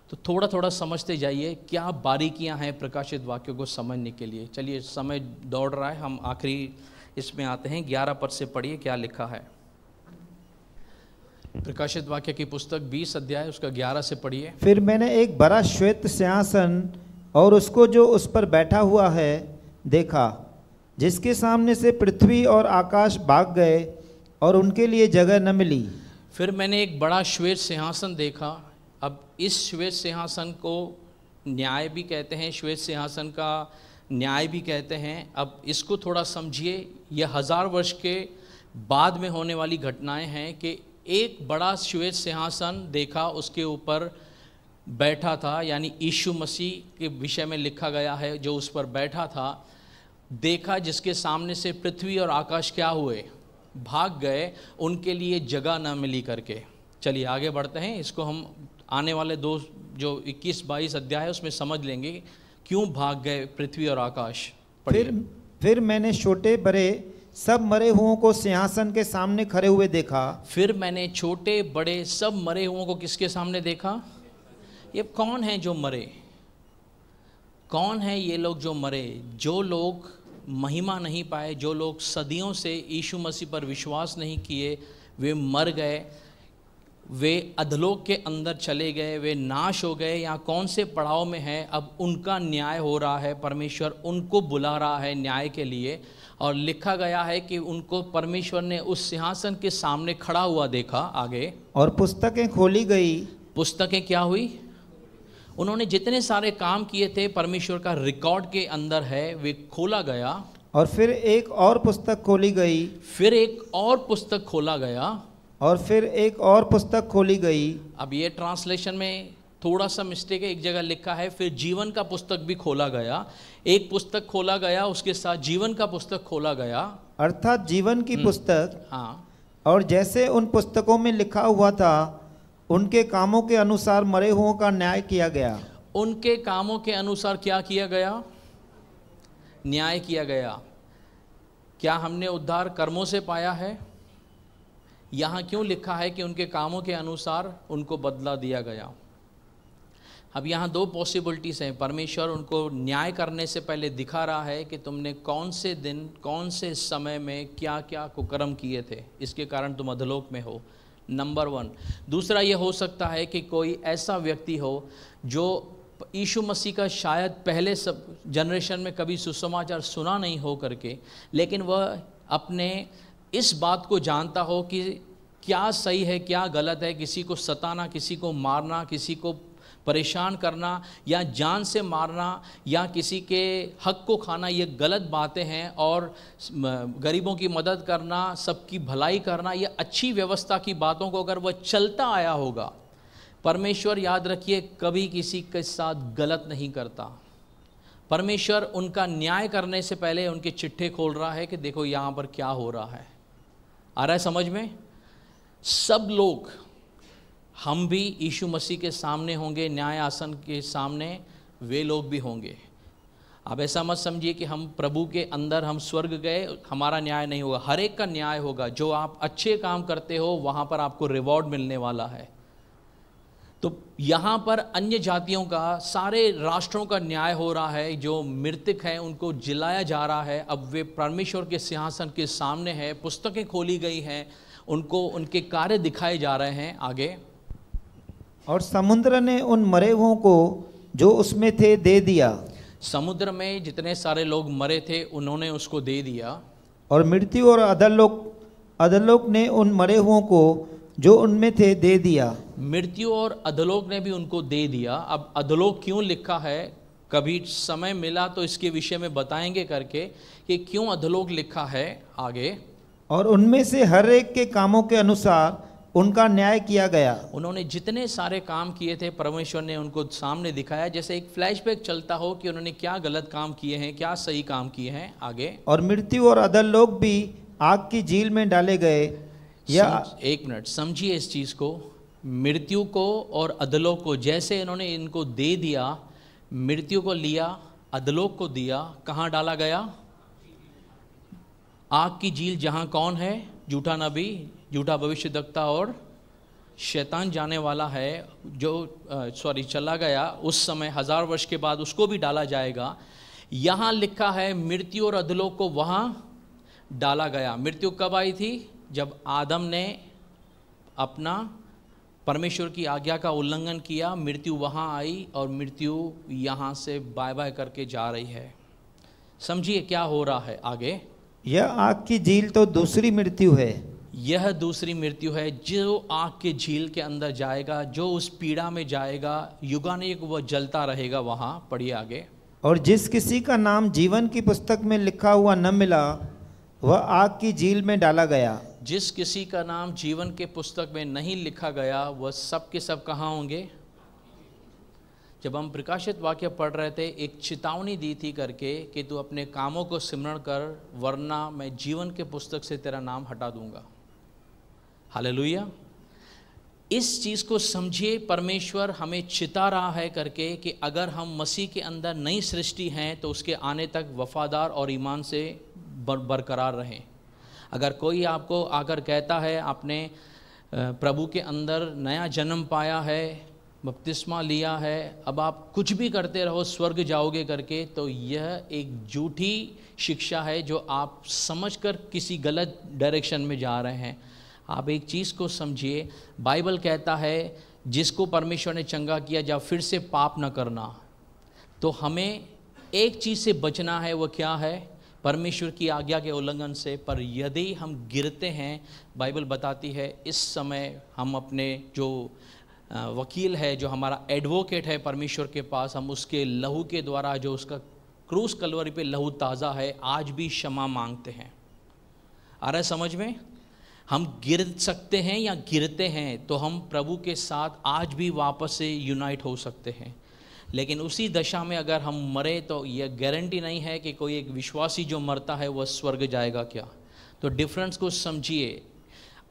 तो थोड़ा थोड़ा समझते जाइए क्या बारीकियां हैं प्रकाशित वाक्यों को समझने के लिए। चलिए, समय दौड़ रहा है, हम आखिरी इसमें आते हैं। 11 पद से पढ़िए क्या लिखा है। प्रकाशित वाक्य की पुस्तक 20 अध्याय उसका 11 से पढ़िए। फिर मैंने एक बड़ा श्वेत सिंहासन और उसको जो उस पर बैठा हुआ है देखा, जिसके सामने से पृथ्वी और आकाश भाग गए और उनके लिए जगह न मिली। फिर मैंने एक बड़ा श्वेत सिंहासन देखा। अब इस श्वेत सिंहासन को न्याय भी कहते हैं, श्वेत सिंहासन का न्याय भी कहते हैं। अब इसको थोड़ा समझिए, यह 1000 वर्ष के बाद में होने वाली घटनाएं हैं कि एक बड़ा श्वेत सिंहासन देखा, उसके ऊपर बैठा था, यानी यीशु मसीह के विषय में लिखा गया है, जो उस पर बैठा था देखा, जिसके सामने से पृथ्वी और आकाश क्या हुए? भाग गए, उनके लिए जगह न मिली करके। चलिए आगे बढ़ते हैं, इसको हम आने वाले जो 21-22 अध्याय है उसमें समझ लेंगे क्यों भाग गए पृथ्वी और आकाश। फिर मैंने छोटे बड़े सब मरे हुओं को सिंहासन के सामने खड़े हुए देखा। फिर मैंने छोटे बड़े सब मरे हुओं को किसके सामने देखा? ये कौन है जो मरे? कौन है ये लोग जो मरे? जो लोग महिमा नहीं पाए, जो लोग सदियों से यीशु मसीह पर विश्वास नहीं किए, वे मर गए, वे अधलोक के अंदर चले गए, वे नाश हो गए, या कौन से पड़ाव में है। अब उनका न्याय हो रहा है, परमेश्वर उनको बुला रहा है न्याय के लिए, और लिखा गया है कि उनको परमेश्वर ने उस सिंहासन के सामने खड़ा हुआ देखा। आगे, और पुस्तकें खोली गई। पुस्तकें क्या हुई? उन्होंने जितने सारे काम किए थे परमेश्वर का रिकॉर्ड के अंदर है, वे खोला गया। और फिर एक और पुस्तक खोली गई। फिर एक और पुस्तक खोला गया। और फिर एक और पुस्तक खोली गई। अब ये ट्रांसलेशन में थोड़ा सा मिस्टेक है, एक जगह लिखा है फिर जीवन का पुस्तक भी खोला गया। एक पुस्तक खोला गया, उसके साथ जीवन का पुस्तक खोला गया, अर्थात जीवन की पुस्तक। हाँ। और जैसे उन पुस्तकों में लिखा हुआ था, उनके कामों के अनुसार मरे हुओं का न्याय किया गया। उनके कामों के अनुसार क्या किया गया? न्याय किया गया। क्या हमने उद्धार कर्मों से पाया है? यहाँ क्यों लिखा है कि उनके कामों के अनुसार उनको बदला दिया गया? अब यहाँ 2 पॉसिबिलिटीज़ हैं। परमेश्वर उनको न्याय करने से पहले दिखा रहा है कि तुमने कौन से दिन, कौन से समय में क्या क्या कुकर्म किए थे, इसके कारण तुम अधलोक में हो, नंबर 1। दूसरा ये हो सकता है कि कोई ऐसा व्यक्ति हो जो यीशु मसीह का शायद पहले सब जनरेशन में कभी सुसमाचार सुना नहीं हो करके, लेकिन वह अपने इस बात को जानता हो कि क्या सही है क्या गलत है, किसी को सताना, किसी को मारना, किसी को परेशान करना या जान से मारना या किसी के हक को खाना, ये गलत बातें हैं। और गरीबों की मदद करना, सबकी भलाई करना, ये अच्छी व्यवस्था की बातों को अगर वह चलता आया होगा, परमेश्वर याद रखिए कभी किसी के साथ गलत नहीं करता। परमेश्वर उनका न्याय करने से पहले उनके चिट्ठे खोल रहा है कि देखो यहाँ पर क्या हो रहा है। आ रहा है समझ में? सब लोग, हम भी यीशु मसीह के सामने होंगे, न्याय आसन के सामने वे लोग भी होंगे। आप ऐसा मत समझिए कि हम प्रभु के अंदर, हम स्वर्ग गए, हमारा न्याय नहीं होगा। हर एक का न्याय होगा। जो आप अच्छे काम करते हो वहाँ पर आपको रिवॉर्ड मिलने वाला है। तो यहाँ पर अन्य जातियों का, सारे राष्ट्रों का न्याय हो रहा है। जो मृतक हैं उनको जिलाया जा रहा है। अब वे परमेश्वर के सिंहासन के सामने है, पुस्तकें खोली गई हैं, उनको उनके कार्य दिखाए जा रहे हैं। आगे, और समुद्र ने उन मरे हुओं को जो उसमें थे दे दिया। समुद्र में जितने सारे लोग मरे थे उन्होंने उसको दे दिया। और मृत्यु और अधोलोक ने उन मरे हुओं को जो उनमें थे दे दिया। मृत्यु और अधोलोक ने भी उनको दे दिया। अब अधोलोक क्यों लिखा है, कभी समय मिला तो इसके विषय में बताएंगे करके कि क्यों अधोलोक लिखा है। आगे, और उनमें से हर एक के कामों के अनुसार उनका न्याय किया गया। उन्होंने जितने सारे काम किए थे परमेश्वर ने उनको सामने दिखाया, जैसे एक फ्लैशबैक चलता हो कि उन्होंने क्या गलत काम किए हैं, क्या सही काम किए हैं। आगे, और मृत्यु और अधोलोक भी आग की झील में डाले गए। एक मिनट समझिए इस चीज को। मृत्यु को और अधोलोक को जैसे इन्होंने इनको दे दिया, मृत्यु को लिया, अधोलोक को दिया, कहाँ डाला गया? आग की झील, जहाँ कौन है? झूठा नबी, झूठा भविष्यद्वक्ता और शैतान जाने वाला है, जो चला गया। उस समय 1000 वर्ष के बाद उसको भी डाला जाएगा। यहाँ लिखा है मृत्यु और अधोलोक को वहाँ डाला गया। मृत्यु कब आई थी? जब आदम ने अपना परमेश्वर की आज्ञा का उल्लंघन किया, मृत्यु वहाँ आई और मृत्यु यहाँ से बाय बाय करके जा रही है। समझिए क्या हो रहा है। आगे, यह आग की झील तो दूसरी मृत्यु है। यह दूसरी मृत्यु है। जो आग के झील के अंदर जाएगा, जो उस पीड़ा में जाएगा, युगानुयुग वह जलता रहेगा वहाँ। पढ़िए आगे। और जिस किसी का नाम जीवन की पुस्तक में लिखा हुआ न मिला वह आग की झील में डाला गया। जिस किसी का नाम जीवन के पुस्तक में नहीं लिखा गया वह सब के सब कहाँ होंगे? जब हम प्रकाशित वाक्य पढ़ रहे थे, एक चेतावनी दी थी करके कि तू अपने कामों को सिमरण कर, वरना मैं जीवन के पुस्तक से तेरा नाम हटा दूंगा। हालेलुया। इस चीज़ को समझिए, परमेश्वर हमें चिता रहा है करके कि अगर हम मसीह के अंदर नई सृष्टि हैं तो उसके आने तक वफादार और ईमान से बरकरार रहें। अगर कोई आपको आकर कहता है आपने प्रभु के अंदर नया जन्म पाया है, बपतिस्मा लिया है, अब आप कुछ भी करते रहो स्वर्ग जाओगे करके, तो यह एक झूठी शिक्षा है जो आप समझकर किसी गलत डायरेक्शन में जा रहे हैं। आप एक चीज़ को समझिए, बाइबल कहता है जिसको परमेश्वर ने चंगा किया जब फिर से पाप न करना। तो हमें एक चीज़ से बचना है, वो क्या है? परमेश्वर की आज्ञा के उल्लंघन से। पर यदि हम गिरते हैं, बाइबल बताती है इस समय हम अपने जो वकील है, जो हमारा एडवोकेट है परमेश्वर के पास, हम उसके लहू के द्वारा, जो उसका क्रूस कलवरी पे लहू ताज़ा है, आज भी क्षमा मांगते हैं। आ रहा है समझ में? हम गिर सकते हैं या गिरते हैं तो हम प्रभु के साथ आज भी वापस से यूनाइट हो सकते हैं। लेकिन उसी दशा में अगर हम मरे तो यह गारंटी नहीं है कि कोई एक विश्वासी जो मरता है वह स्वर्ग जाएगा क्या। तो डिफरेंस को समझिए।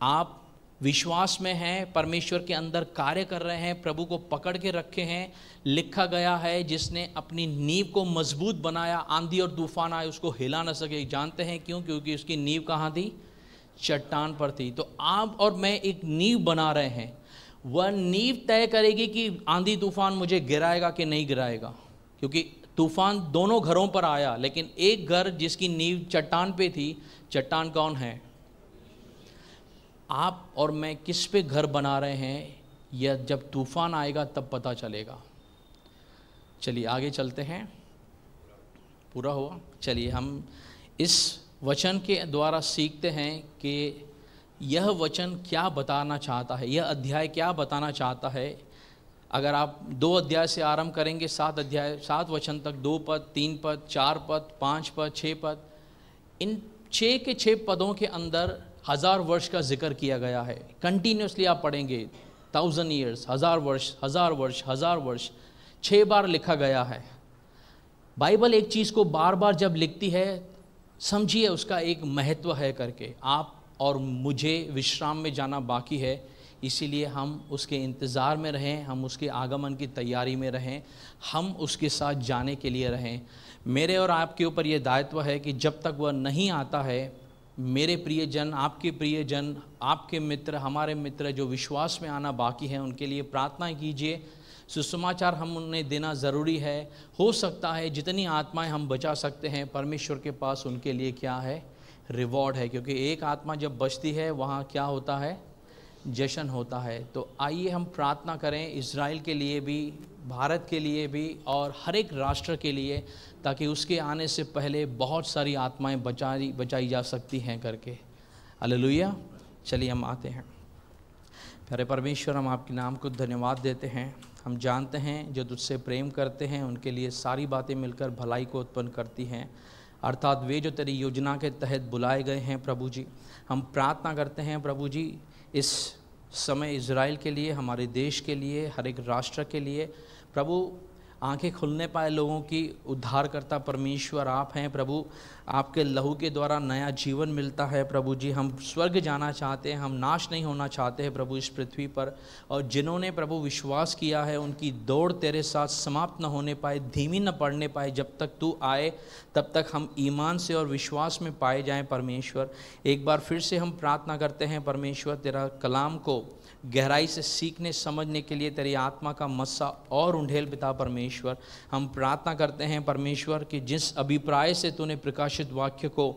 आप विश्वास में हैं, परमेश्वर के अंदर कार्य कर रहे हैं, प्रभु को पकड़ के रखे हैं। लिखा गया है जिसने अपनी नींव को मजबूत बनाया, आंधी और तूफान आए उसको हिला न सके। जानते हैं क्यों? क्योंकि उसकी नींव कहाँ थी? चट्टान पर थी। तो आप और मैं एक नींव बना रहे हैं, वह नींव तय करेगी कि आंधी तूफान मुझे गिराएगा कि नहीं गिराएगा। क्योंकि तूफान दोनों घरों पर आया, लेकिन एक घर जिसकी नींव चट्टान पे थी, चट्टान कौन है? आप और मैं किस पे घर बना रहे हैं, यह जब तूफान आएगा तब पता चलेगा। चलिए आगे चलते हैं। पूरा हुआ? चलिए हम इस वचन के द्वारा सीखते हैं कि यह वचन क्या बताना चाहता है, यह अध्याय क्या बताना चाहता है। अगर आप 2 अध्याय से आरंभ करेंगे, 7 अध्याय 7 वचन तक, 2 पद, 3 पद, 4 पद, 5 पद, 6 पद, इन 6 के 6 पदों के अंदर 1000 वर्ष का जिक्र किया गया है। कंटिन्यूसली आप पढ़ेंगे 1000 ईयर्स, 1000 वर्ष, 1000 वर्ष, 1000 वर्ष 6 बार लिखा गया है। बाइबल एक चीज़ को बार बार जब लिखती है, समझिए उसका एक महत्व है करके। आप और मुझे विश्राम में जाना बाकी है, इसीलिए हम उसके इंतज़ार में रहें, हम उसके आगमन की तैयारी में रहें, हम उसके साथ जाने के लिए रहें। मेरे और आपके ऊपर ये दायित्व है कि जब तक वह नहीं आता है, मेरे प्रियजन, आपके प्रियजन, आपके मित्र, हमारे मित्र जो विश्वास में आना बाकी है, उनके लिए प्रार्थना कीजिए। सुसमाचार हम उन्हें देना ज़रूरी है। हो सकता है जितनी आत्माएं हम बचा सकते हैं, परमेश्वर के पास उनके लिए क्या है, रिवॉर्ड है। क्योंकि एक आत्मा जब बचती है वहाँ क्या होता है, जश्न होता है। तो आइए हम प्रार्थना करें इज़राइल के लिए भी, भारत के लिए भी और हर एक राष्ट्र के लिए, ताकि उसके आने से पहले बहुत सारी आत्माएं बचाई जा सकती हैं करके। हालेलुया। चलिए हम आते हैं। प्यारे परमेश्वर, हम आपके नाम को धन्यवाद देते हैं। हम जानते हैं जो तुझसे प्रेम करते हैं उनके लिए सारी बातें मिलकर भलाई को उत्पन्न करती हैं, अर्थात वे जो तेरी योजना के तहत बुलाए गए हैं। प्रभु जी, हम प्रार्थना करते हैं प्रभु जी, इस समय इज़राइल के लिए, हमारे देश के लिए, हर एक राष्ट्र के लिए प्रभु आंखें खुलने पाए लोगों की। उद्धारकर्ता परमेश्वर आप हैं प्रभु, आपके लहू के द्वारा नया जीवन मिलता है प्रभु जी। हम स्वर्ग जाना चाहते हैं, हम नाश नहीं होना चाहते हैं प्रभु इस पृथ्वी पर। और जिन्होंने प्रभु विश्वास किया है, उनकी दौड़ तेरे साथ समाप्त न होने पाए, धीमी न पड़ने पाए। जब तक तू आए तब तक हम ईमान से और विश्वास में पाए जाएं परमेश्वर। एक बार फिर से हम प्रार्थना करते हैं परमेश्वर, तेरा कलाम को गहराई से सीखने समझने के लिए तेरी आत्मा का मस्सा और उंडेल पिता परमेश्वर। हम प्रार्थना करते हैं परमेश्वर कि जिस अभिप्राय से तूने प्रकाशित वाक्य को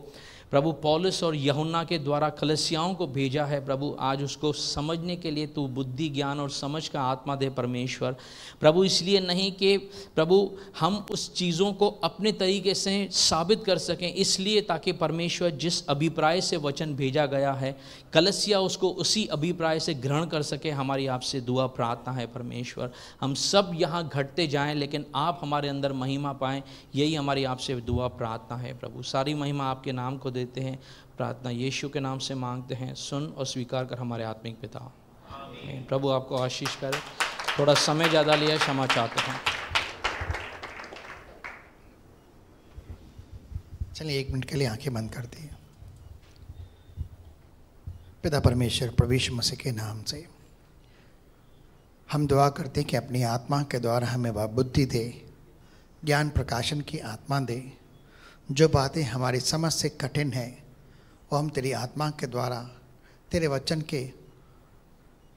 प्रभु पौलुस और यूहन्ना के द्वारा कलीसियाओं को भेजा है प्रभु, आज उसको समझने के लिए तू बुद्धि, ज्ञान और समझ का आत्मा दे परमेश्वर। प्रभु इसलिए नहीं कि प्रभु हम उस चीज़ों को अपने तरीके से साबित कर सकें, इसलिए ताकि परमेश्वर जिस अभिप्राय से वचन भेजा गया है, कलीसिया उसको उसी अभिप्राय से ग्रहण कर सके। हमारी आपसे दुआ प्रार्थना है परमेश्वर। हम सब यहाँ घटते जाएं, लेकिन आप हमारे अंदर महिमा पाएं, यही हमारी आपसे दुआ प्रार्थना है प्रभु। सारी महिमा आपके नाम को देते हैं। प्रार्थना यीशु के नाम से मांगते हैं, सुन और स्वीकार कर हमारे आत्मिक पिता। प्रभु आपको आशीष करे। थोड़ा समय ज़्यादा लिया, क्षमा चाहते हैं। चलिए 1 मिनट के लिए आंखें बंद कर दी। पिता परमेश्वर, प्रभु यीशु मसीह के नाम से हम दुआ करते हैं कि अपनी आत्मा के द्वारा हमें वह बुद्धि दे, ज्ञान प्रकाशन की आत्मा दे। जो बातें हमारी समझ से कठिन है वो हम तेरी आत्मा के द्वारा, तेरे वचन के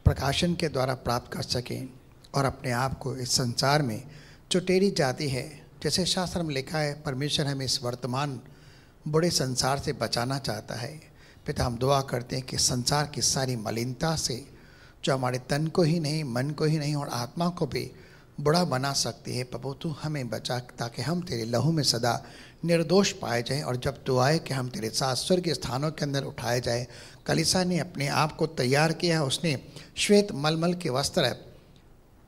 प्रकाशन के द्वारा प्राप्त कर सकें और अपने आप को इस संसार में जो तेरी जाति है, जैसे शास्त्र में लिखा है, परमेश्वर हमें इस वर्तमान बुरे संसार से बचाना चाहता है। पिता, हम दुआ करते हैं कि संसार की सारी मलिनता से जो हमारे तन को ही नहीं, मन को ही नहीं और आत्मा को भी बुरा बना सकती है, प्रभु तू हमें बचा, ताकि हम तेरे लहू में सदा निर्दोष पाए जाएं। और जब तू आए कि हम तेरे साथ स्वर्गीय स्थानों के अंदर उठाए जाएं। कलीसिया ने अपने आप को तैयार किया है, उसने श्वेत मलमल के वस्त्र,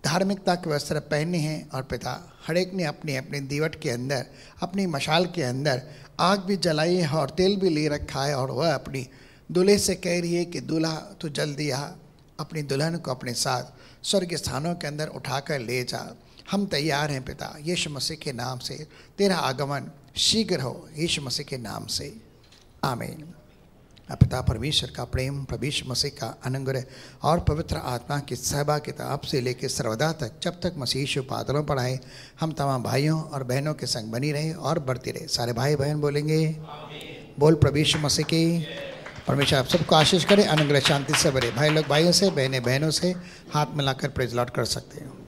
धार्मिकता के वस्त्र पहने हैं। और पिता, हर एक ने अपने अपने दीवट के अंदर, अपनी मशाल के अंदर आग भी जलाई है और तेल भी ले रखा है। और वह अपनी दूल्हे से कह रही है कि दूल्हा तू जल्दी आ, अपनी दुल्हन को अपने साथ स्वर्गीय स्थानों के अंदर उठाकर ले जा। हम तैयार हैं पिता, यीशु मसीह के नाम से। तेरा आगमन शीघ्र हो, यीशु मसीह के नाम से, आमीन। पिता परमेश्वर का प्रेम, प्रभु यीशु मसीह का अनुग्रह और पवित्र आत्मा की सहभागिता आपसे लेकर सर्वदा तक, जब तक मसीह यीशु बादलों पर आए, हम तमाम भाइयों और बहनों के संग बनी रहे और बढ़ती रहे। सारे भाई बहन बोलेंगे बोल प्रभु यीशु मसीह की। परमेश्वर आप सबको आशीष करे, अनुग्रह शांति से भरे। भाई लोग भाइयों से, बहनें बहनों से हाथ मिलाकर प्रेज लॉर्ड कर सकते हैं।